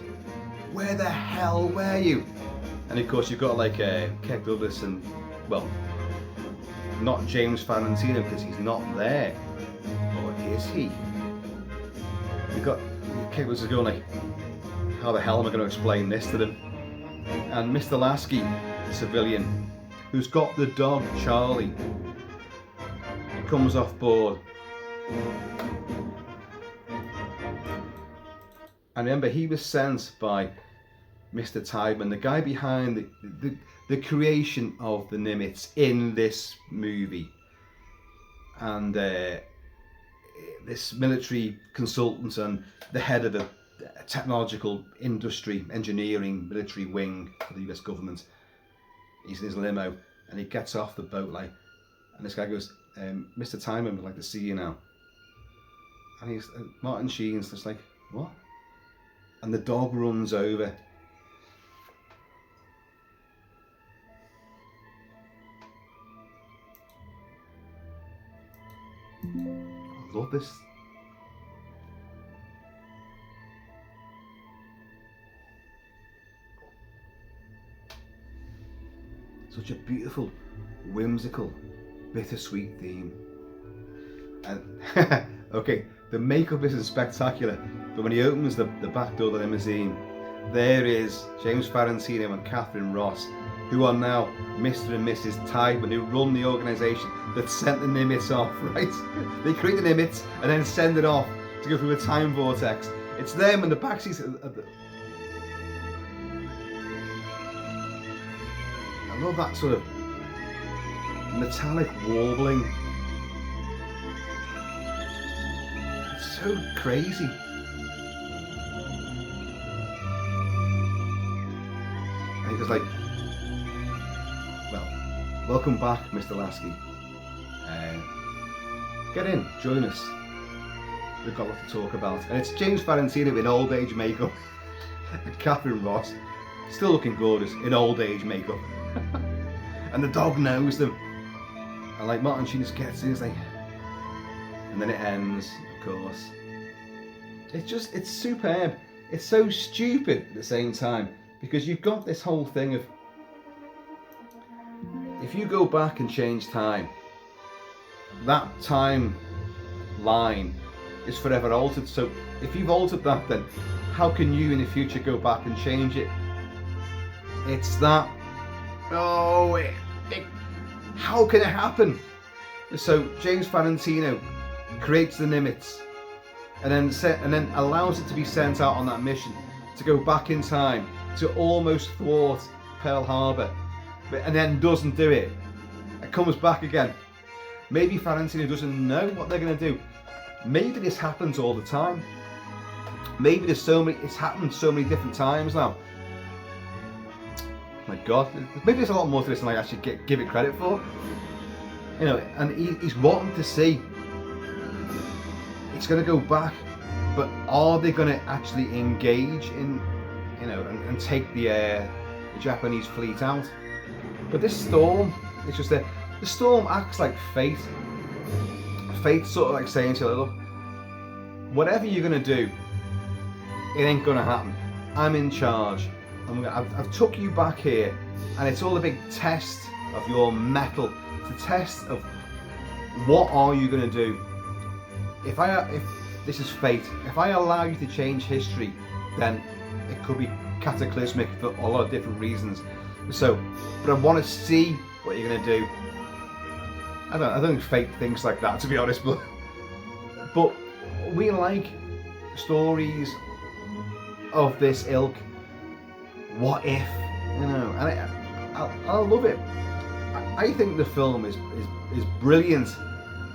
Where the hell were you? And of course you've got like Kirk Douglas and, well, not James Farentino because he's not there. Or is he? You've got Kirk Douglas is going like, how the hell am I going to explain this to them? And Mr. Lasky, the civilian, who's got the dog Charlie, comes off board. And remember, he was sent by Mr. Tideman, the guy behind the creation of the Nimitz in this movie. And this military consultant and the head of the technological industry, engineering, military wing for the US government. He's in his limo and he gets off the boat like, and this guy goes, Mr. Tideman would like to see you now. And he's Martin Sheen's just like, what? And the dog runs over. I love this. Such a beautiful, whimsical, bittersweet theme. And okay, the makeup isn't spectacular, but when he opens the back door of the limousine, there is James Farentino and Catherine Ross, who are now Mr. and Mrs. Tideman, who run the organisation that sent the Nimitz off, right? They create the Nimitz and then send it off to go through a time vortex. It's them in the backseat of the... I love that sort of metallic warbling. It's so crazy. And he goes like, well, welcome back, Mr. Lasky. Get in, join us. We've got a lot to talk about. And it's James Farentino in old age makeup. And Catherine Ross, still looking gorgeous in old age makeup. And the dog knows them. And like Martin Sheen just gets in, it's like, and then it ends, of course. It's superb. It's so stupid at the same time, because you've got this whole thing of, if you go back and change time, that time line is forever altered. So if you've altered that, then how can you in the future go back and change it? It's that. Oh, how can it happen? So James Farentino creates the Nimitz, and then allows it to be sent out on that mission to go back in time to almost thwart Pearl Harbor, and then doesn't do it. It comes back again. Maybe Farentino doesn't know what they're going to do. Maybe this happens all the time. Maybe it's happened so many different times now. My God, maybe there's a lot more to this than I actually give it credit for. You know, and he's wanting to see. It's going to go back, but are they going to actually engage in, you know, and take the Japanese fleet out? But this storm, it's just that the storm acts like fate. Fate's sort of like saying to her, look, whatever you're going to do, It ain't gonna happen. I'm in charge. I've took you back here, and it's all a big test of your mettle. It's a test of what are you gonna do. If this is fate, if I allow you to change history, then it could be cataclysmic for a lot of different reasons. So, but I want to see what you're gonna do. I don't think fate thinks like that, to be honest, but we like stories of this ilk. What if, you know? And I love it. I think the film is brilliant.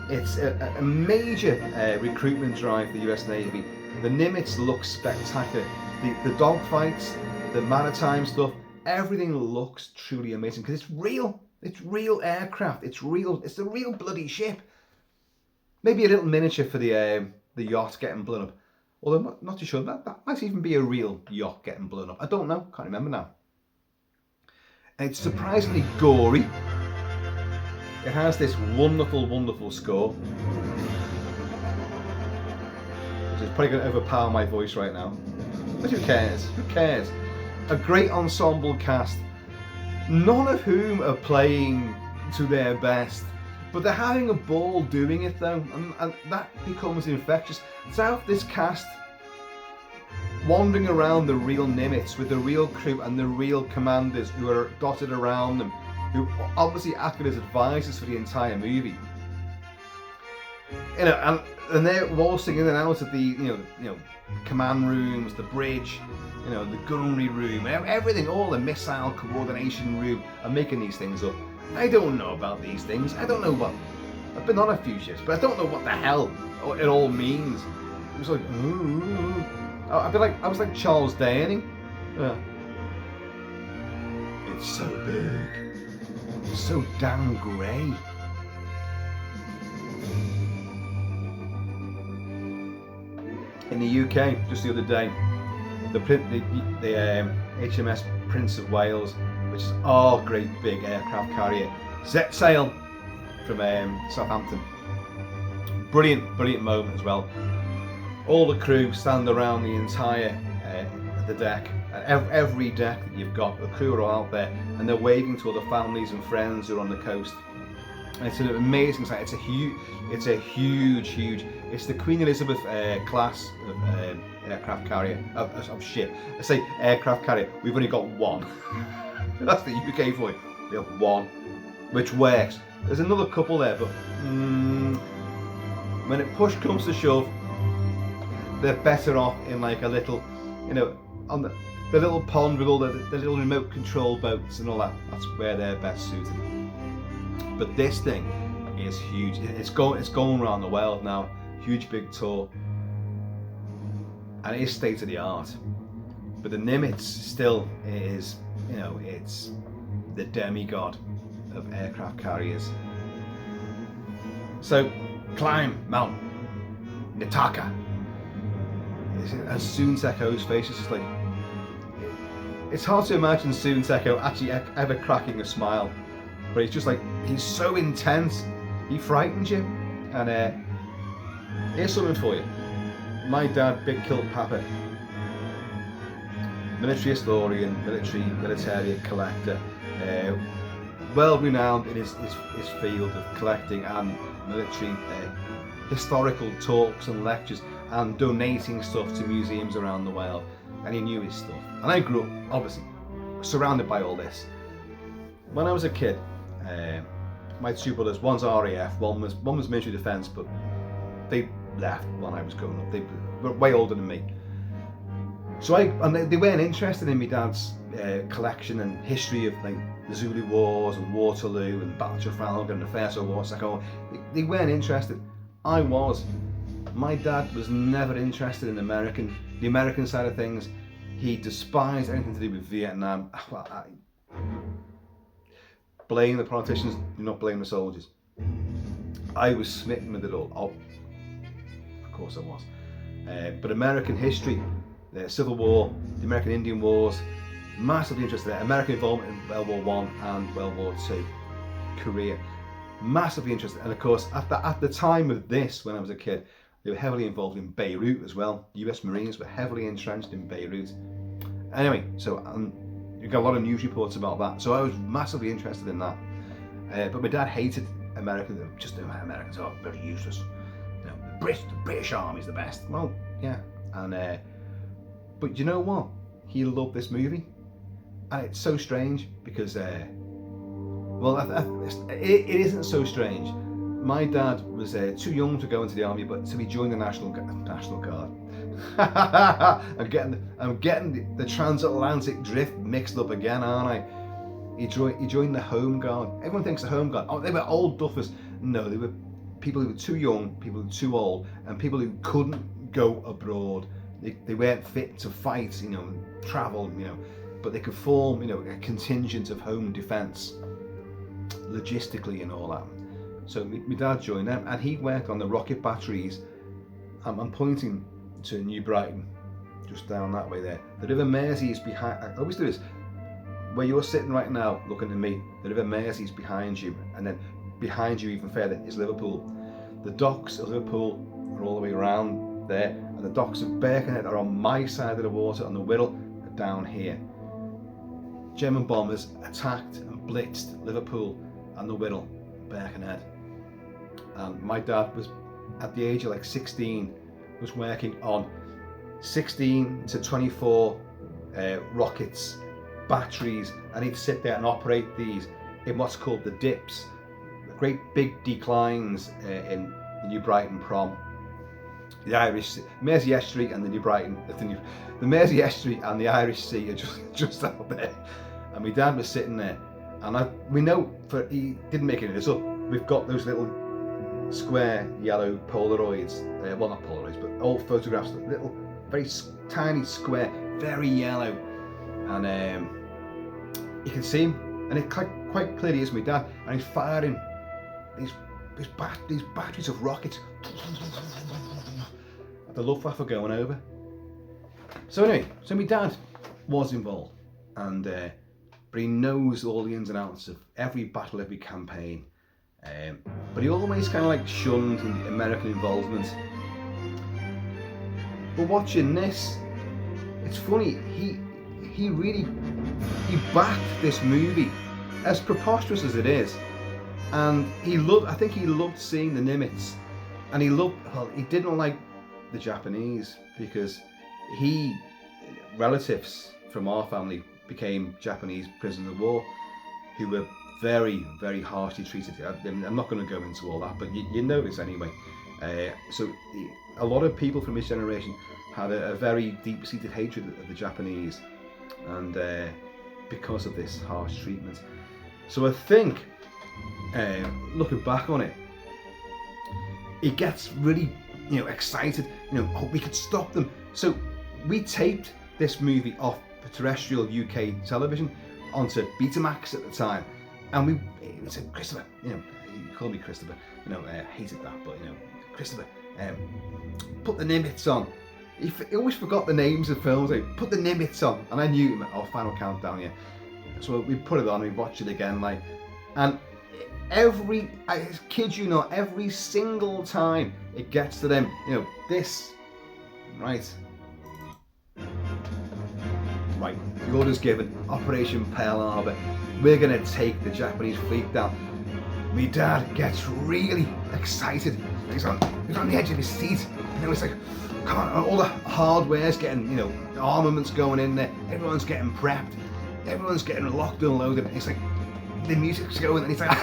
It's a major recruitment drive for the US Navy. The Nimitz looks spectacular. The dogfights, the maritime stuff, everything looks truly amazing because it's real. It's real aircraft. It's real. It's the real bloody ship. Maybe a little miniature for the yacht getting blown up. Although I'm not too sure that might even be a real yacht getting blown up. I don't know. Can't remember now. And it's surprisingly gory. It has this wonderful, wonderful score, which is probably going to overpower my voice right now. But who cares? Who cares? A great ensemble cast, none of whom are playing to their best, but they're having a ball doing it though, and that becomes infectious. To have this cast wandering around the real Nimitz with the real crew and the real commanders who are dotted around them, who obviously acted as advisors for the entire movie. You know, and they're waltzing in and out of the you know command rooms, the bridge, you know, the gunnery room, everything, all the missile coordination room, and making these things up. I don't know about these things. I don't know what. I've been on a few ships, but I don't know what the hell it all means. It was like, ooh. I was like Charles Downing. It's so big. It's so damn grey. In the UK, just the other day, the HMS Prince of Wales, which is our great big aircraft carrier, set sail from Southampton. Brilliant moment as well. All the crew stand around the entire the deck. Every deck that you've got, the crew are all out there, and they're waving to all the families and friends who are on the coast. And it's an amazing sight. It's a huge. It's the Queen Elizabeth class of aircraft carrier of ship. I say aircraft carrier. We've only got one. That's the UK for you. We have one, which works. There's another couple there, but when it push comes to shove, they're better off in like a little, you know, on the little pond with all the little remote control boats and all that. That's where they're best suited. But this thing is huge. It's going around the world now. Huge big tour, and it is state of the art. But the Nimitz still is, you know, it's the demigod of aircraft carriers. So climb Mount Nitaka. As Soon-Teko's face is just like, it's hard to imagine Soon-Teko actually ever cracking a smile, but it's just like, he's so intense, he frightens you. And here's something for you. My dad, Big Kilt Papa, military historian, military collector, well renowned in his field of collecting and military historical talks and lectures and donating stuff to museums around the world, and he knew his stuff. And I grew up, obviously, surrounded by all this. When I was a kid, my two brothers, one's RAF, one was military defence, but they left when I was growing up. They were way older than me. So they weren't interested in my dad's collection and history of like the Zulu Wars and Waterloo and Battle of Trafalgar and the First World War. So they weren't interested. I was. My dad was never interested in the American side of things. He despised anything to do with Vietnam. Well, blame the politicians, do not blame the soldiers. I was smitten with it all. Oh, of course I was. But American history, the Civil War, the American Indian Wars, massively interested there. American involvement in World War One and World War Two, Korea, massively interested. And of course, at the time of this, when I was a kid, They were heavily involved in Beirut as well. US Marines were heavily entrenched in Beirut. Anyway, so you got a lot of news reports about that. So I was massively interested in that. But my dad hated Americans. Just Americans are very useless. You know, the British Army's the best. Well, yeah. And but you know what? He loved this movie, and it's so strange because well, it isn't so strange. My dad was too young to go into the army, but so he joined the National Guard. I'm getting the transatlantic drift mixed up again, aren't I? He joined the Home Guard. Everyone thinks the Home Guard, oh, they were old duffers. No, they were people who were too young, people who were too old, and people who couldn't go abroad. They weren't fit to fight, you know, travel, you know, but they could form, you know, a contingent of home defence, logistically and all that. So my dad joined them, and he worked on the rocket batteries. I'm pointing to New Brighton, just down that way there. The River Mersey is behind. I always do this. Where you're sitting right now, looking at me, the River Mersey is behind you, and then behind you even further is Liverpool. The docks of Liverpool are all the way around there, and the docks of Birkenhead are on my side of the water, and the Wirral are down here. German bombers attacked and blitzed Liverpool and the Wirral, Birkenhead. And my dad was, at the age of like 16, was working on 16 to 24 rockets, batteries, and he'd sit there and operate these in what's called the dips, great big declines in the New Brighton Prom, the Irish Mersey Estuary and the New Brighton, the Mersey Estuary and the Irish Sea are just out there. And my dad was sitting there, and we know, he didn't make any of this up, we've got those little square yellow Polaroids, well not Polaroids, but old photographs, little very tiny square, very yellow, and you can see him, and it quite clearly is my dad, and he's firing these batteries of rockets. The Luftwaffe going over. So anyway, so my dad was involved, and but he knows all the ins and outs of every battle, every campaign. But he always kind of like shunned American involvement. But watching this, it's funny, he backed this movie, as preposterous as it is, and I think he loved seeing the Nimitz, and he didn't like the Japanese because relatives from our family became Japanese prisoners of war who were very, very harshly treated. I'm not going to go into all that, but you know this anyway. So a lot of people from his generation had a very deep-seated hatred of the Japanese, and because of this harsh treatment. So I think, looking back on it, he gets really, excited. Oh, we could stop them. So we taped this movie off terrestrial UK television onto Betamax at the time. And we said, Christopher, he called me Christopher, hated that, but Christopher, put the Nimitz on. He always forgot the names of films, like, put the Nimitz on, and I knew, Final Countdown, yeah. So we put it on, we watched it again, and I kid you not, every single time it gets to them, this, right, the order's given, Operation Pearl Harbor, we're going to take the Japanese fleet down. My dad gets really excited. He's on the edge of his seat. It's like, come on, all the hardware's getting, armaments going in there. Everyone's getting prepped. Everyone's getting locked and loaded. It's like, the music's going, and he's like,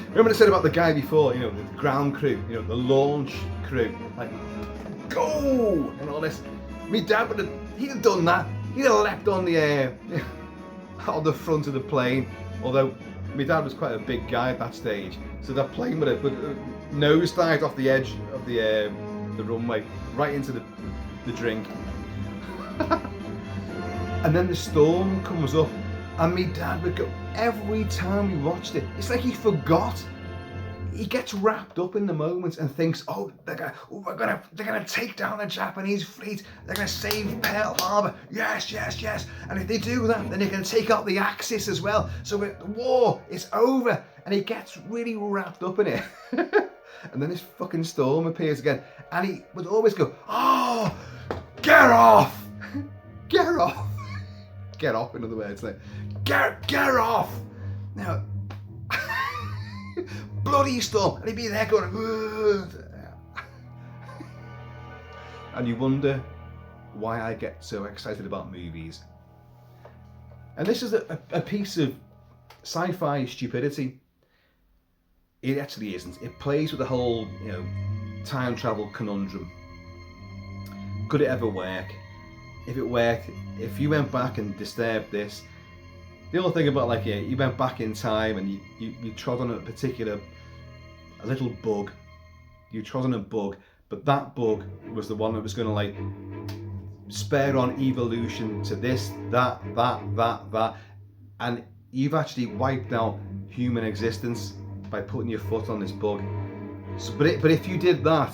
remember I said about the guy before, the ground crew, the launch crew, like, go, and all this. My dad he'd have done that. He'd have leapt on the on the front of the plane, although my dad was quite a big guy at that stage, so that plane would have nosedived off the edge of the runway right into the drink. And then the storm comes up, and my dad would go, every time we watched it, it's like he forgot. He gets wrapped up in the moment and thinks, oh, they're gonna take down the Japanese fleet. They're gonna save Pearl Harbor. Yes, yes, yes. And if they do that, then they're gonna take out the Axis as well. So the war is over, and he gets really wrapped up in it. And then this fucking storm appears again, and he would always go, "Oh, get off, get off, get off." In other words, like, get off. Now, bloody storm, and he'd be there going, "Ugh." And you wonder why I get so excited about movies. And this is a piece of sci-fi stupidity. It actually isn't. It plays with the whole, time travel conundrum. Could it ever work? If it worked, if you went back and disturbed this, the whole thing about, like, you went back in time and you trod on a little bug. You trod on a bug, but that bug was the one that was going to, like, spur on evolution to this, that, and you've actually wiped out human existence by putting your foot on this bug. So, but if you did that,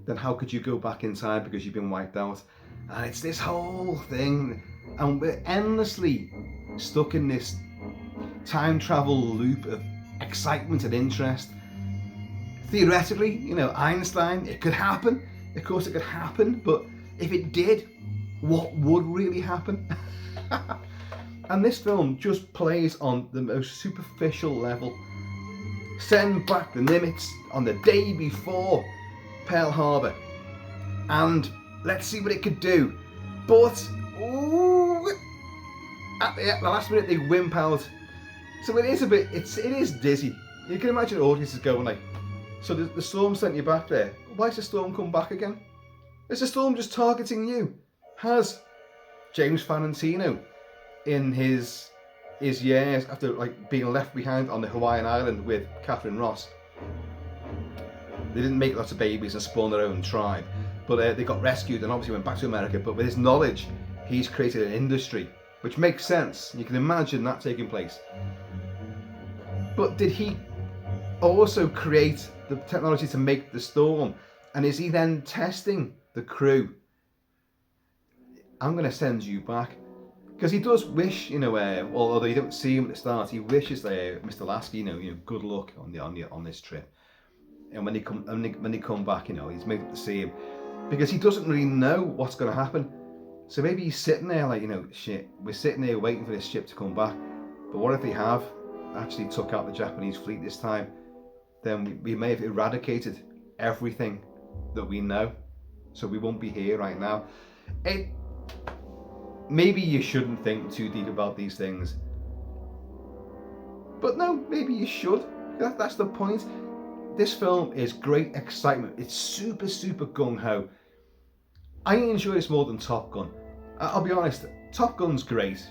then how could you go back in time because you've been wiped out? And it's this whole thing, and we're endlessly stuck in this time travel loop of excitement and interest. Theoretically, Einstein, it could happen. Of course it could happen, but if it did, what would really happen? And this film just plays on the most superficial level. Send back the Nimitz on the day before Pearl Harbor, and let's see what it could do. But at the last minute they wimp out. So it is dizzy. You can imagine audiences going like, so the storm sent you back there. Why has the storm come back again? Is the storm just targeting you? Has James Farentino, in his years after, like, being left behind on the Hawaiian island with Catherine Ross, they didn't make lots of babies and spawn their own tribe, but they got rescued and obviously went back to America. But with his knowledge, he's created an industry, which makes sense. You can imagine that taking place. But did he also create the technology to make the storm? And is he then testing the crew? I'm going to send you back. Because he does wish, although you don't see him at the start, he wishes Mr. Lasky, good luck on this trip. And when they come back, he's made up to see him, because he doesn't really know what's going to happen. So maybe he's sitting there like, shit, we're sitting there waiting for this ship to come back. But what if they have actually took out the Japanese fleet this time? Then we may have eradicated everything that we know, so we won't be here right now. Maybe you shouldn't think too deep about these things, but no, maybe you should. That's the point. This film is great excitement. It's super gung-ho. I enjoy this more than Top Gun. I'll be honest, Top Gun's great,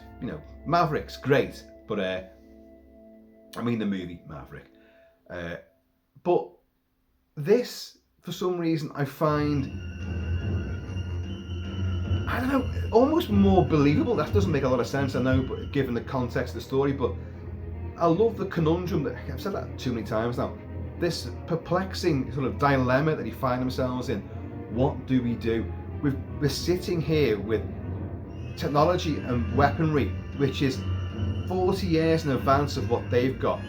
Maverick's great, but I mean the movie Maverick. But this, for some reason, I find, I don't know, almost more believable. That doesn't make a lot of sense, I know, but given the context of the story. But I love the conundrum that, I've said that too many times now, this perplexing sort of dilemma that they find themselves in. What do we do? We're sitting here with technology and weaponry which is 40 years in advance of what they've got.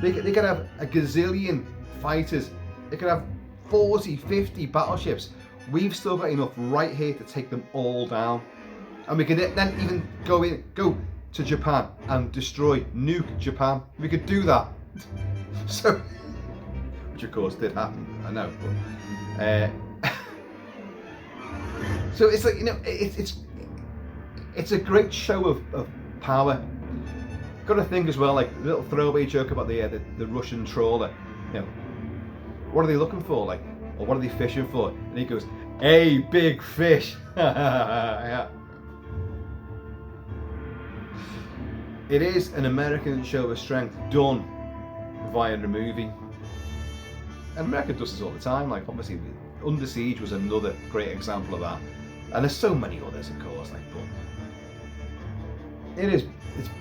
They could have a gazillion fighters. They could have 40, 50 battleships. We've still got enough right here to take them all down. And we could then even go to Japan and nuke Japan. We could do that. So, which of course did happen, I know. But, so it's like, it's a great show of power. Got to think as well, like, a little throwaway joke about the Russian trawler. What are they looking for, like, or what are they fishing for? And he goes, "Hey, big fish." Yeah. It is an American show of strength done via the movie. And America does this all the time. Like, obviously, Under Siege was another great example of that. And there's so many others, of course. Like, but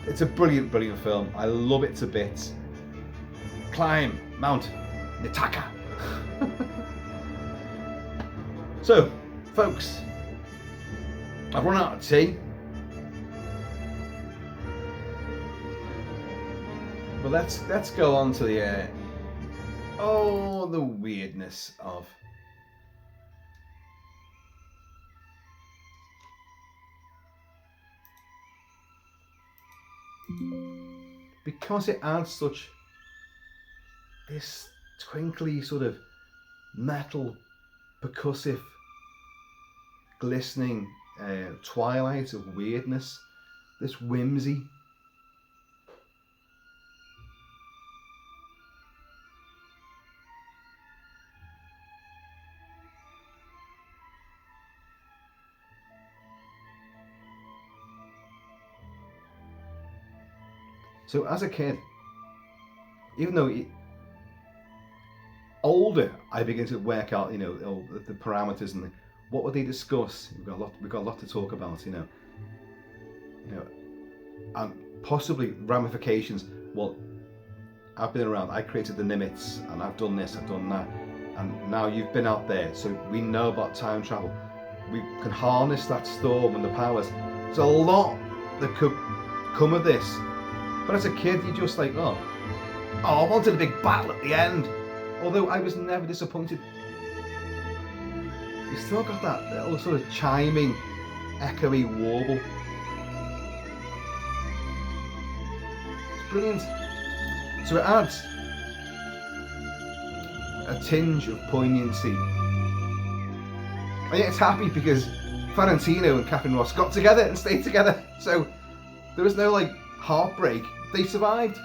it's a brilliant film. I love it to bits. Climb Mount Nitaka. So, folks, I've run out of tea. But let's go on to Oh, the weirdness of... Because it adds such this twinkly sort of metal, percussive, glistening twilight of weirdness, this whimsy. So as a kid, even though older, I begin to work out, the parameters and what would they discuss. We've got a lot to talk about, and possibly ramifications. Well, I've been around. I created the Nimitz, and I've done this, I've done that, and now you've been out there, so we know about time travel. We can harness that storm and the powers. There's a lot that could come of this. But as a kid, you're just like, oh, I wanted a big battle at the end. Although I was never disappointed. You still got that little sort of chiming, echoey warble. It's brilliant. So it adds a tinge of poignancy. And yet it's happy because Farentino and Catherine Ross got together and stayed together. So there was no heartbreak. They survived.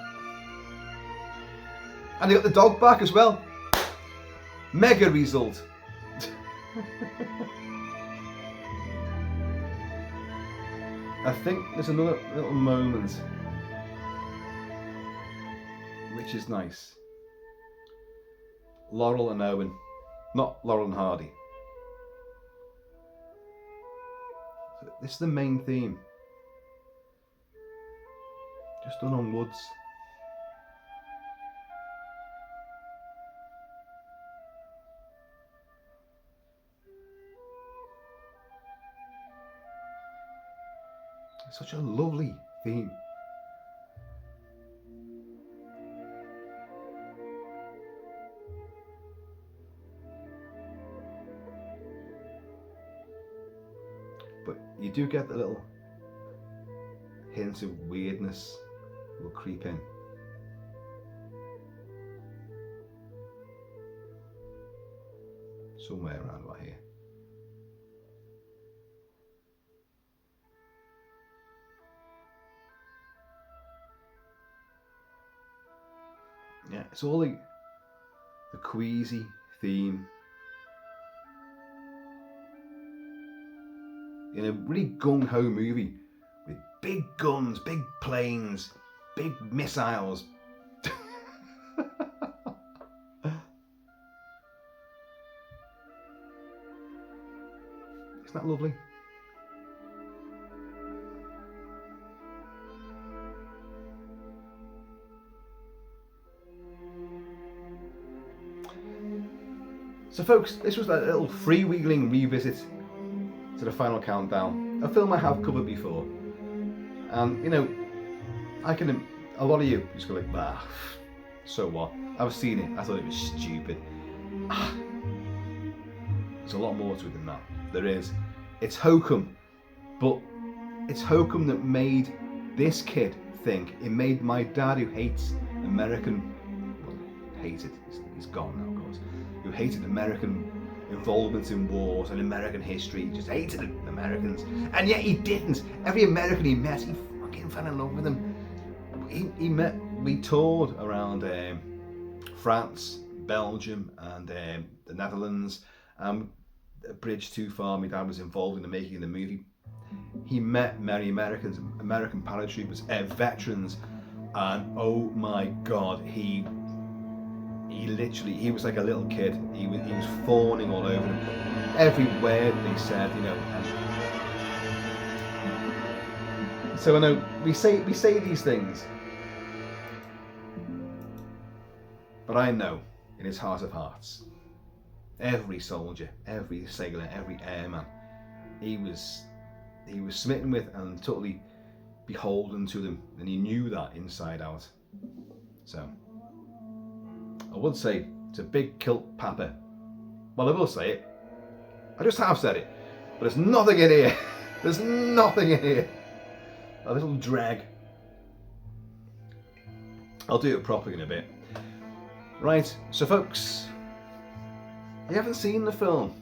And they got the dog back as well. Mega result. I think there's another little moment which is nice. Laurel and Owen, not Laurel and Hardy. So this is the main theme. Just done on woods. It's such a lovely theme. But you do get the little hints of weirdness will creep in. Somewhere around about here. Yeah, it's all the queasy theme in a really gung-ho movie with big guns, big planes, big missiles. Isn't that lovely? So folks, this was that little freewheeling revisit to the Final Countdown, a film I have covered before. And a lot of you just go like, bah, so what? I've seen it, I thought it was stupid. There's a lot more to it than that. There is. It's hokum, but it's hokum that made this kid think. It made my dad, who hates American, hated, he's gone now of course, who hated American involvement in wars and American history, he just hated Americans, and yet he didn't. Every American he met, he fucking fell in love with them. We toured around France, Belgium, and the Netherlands. A bridge too far, my dad was involved in the making of the movie. He met many Americans, American paratroopers, veterans, and oh my god, he was like a little kid. He was fawning all over them. Every word they said, So I know we say these things, but I know in his heart of hearts, every soldier, every sailor, every airman, he was smitten with and totally beholden to them, and he knew that inside out. So I would say It's a big kilt papper. Well, I will say it. I just have said it. But there's nothing in here. There's nothing in here. A little drag. I'll do it properly in a bit. Right, so folks, you haven't seen the film.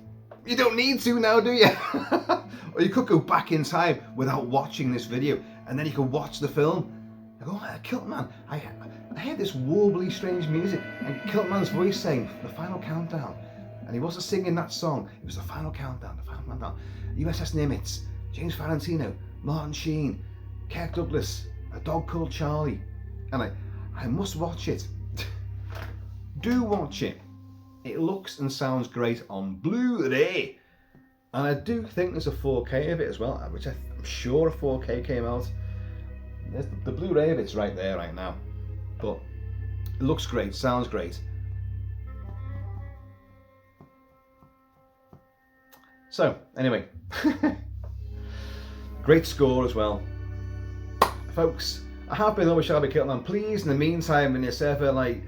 You don't need to now, do you? Or you could go back in time without watching this video, and then you could watch the film. You go, oh, Kilt-Man, I heard this warbly, strange music, and Kilt-Man's voice saying, the final countdown. And he wasn't singing that song, it was the final countdown, the final countdown. USS Nimitz, James Farentino, Martin Sheen, Kirk Douglas, a dog called Charlie. And I must watch it. Do watch it. It looks and sounds great on Blu-ray. And I do think there's a 4K of it as well, which I'm sure a 4K came out. There's the Blu-ray of it's right there right now. But it looks great, sounds great. So, anyway. Great score as well. Folks, I have been over Shelby Kilt-Man. Please, in the meantime, when you're ever like,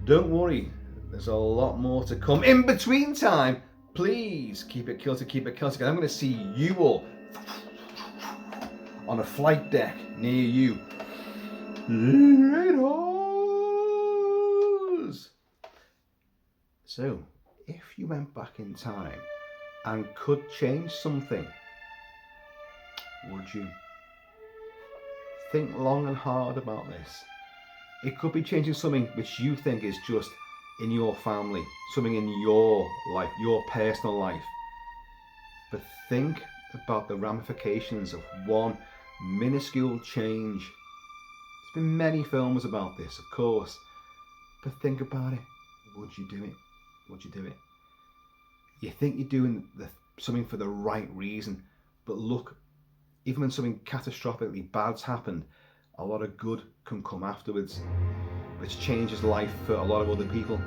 don't worry, there's a lot more to come. In between time, please keep it kilted, keep it kilted. I'm going to see you all on a flight deck near you. So, if you went back in time and could change something, would you? Think long and hard about this. It could be changing something which you think is just in your family, something in your life, your personal life. But think about the ramifications of one minuscule change. There's been many films about this, of course, but think about it. Would you do it? Would you do it? You think you're doing something for the right reason, but look, even when something catastrophically bad's happened, a lot of good can come afterwards, which changes life for a lot of other people.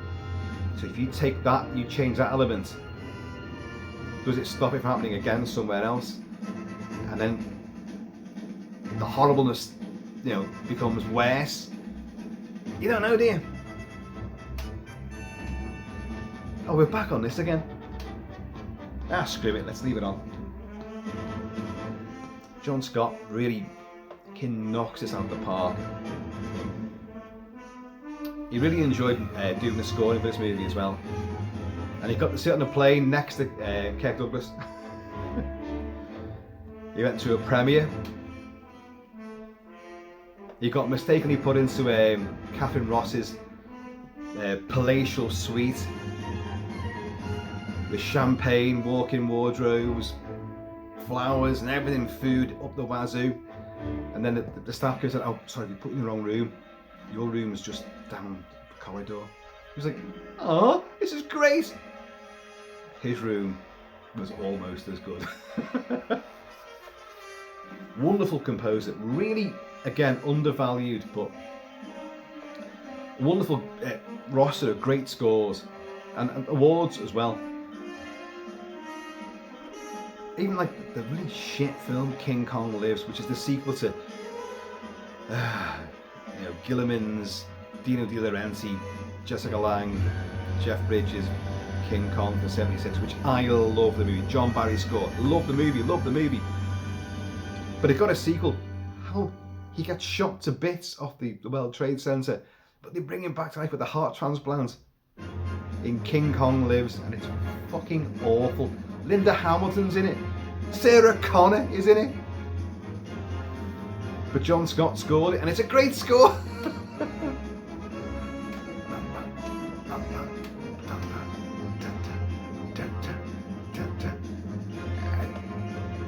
So if you take that, you change that element, does it stop it from happening again somewhere else? And then the horribleness, becomes worse. You don't know, do you? Oh, we're back on this again. Ah, screw it, let's leave it on. John Scott really knocks this out of the park. He really enjoyed doing the scoring for this movie as well. And he got to sit on a plane next to Kirk Douglas. He went to a premiere. He got mistakenly put into Catherine Ross's palatial suite with champagne, walk-in wardrobes, flowers and everything, food up the wazoo. And then the staff goes, oh, sorry, you put in the wrong room. Your room is just down the corridor. He was like, oh, this is great. His room was almost as good. Wonderful composer, really, again, undervalued, but wonderful roster of great scores and awards as well. Even like the really shit film King Kong Lives, which is the sequel to Gilliman's, Dino De Laurenti, Jessica Lange, Jeff Bridges, King Kong from '76, which I love the movie. John Barry score, love the movie. But it got a sequel. How he got shot to bits off the World Trade Center, but they bring him back to life with a heart transplant in King Kong Lives, and it's fucking awful. Linda Hamilton's in it. Sarah Connor is in it. But John Scott scored it, and it's a great score.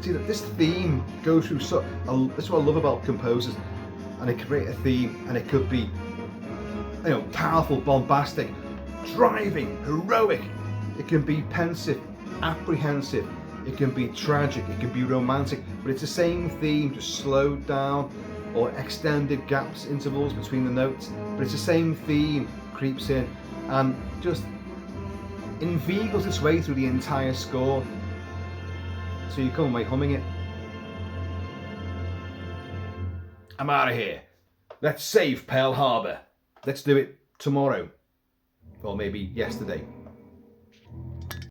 See, that this theme goes through that's what I love about composers, and they create a theme, and it could be, powerful, bombastic, driving, heroic. It can be pensive, apprehensive. It can be tragic. It can be romantic. But it's the same theme, just slowed down or extended gaps, intervals between the notes. But it's the same theme creeps in and just inveigles its way through the entire score. So you come away humming it. I'm out of here. Let's save Pearl Harbor. Let's do it tomorrow. or maybe yesterday.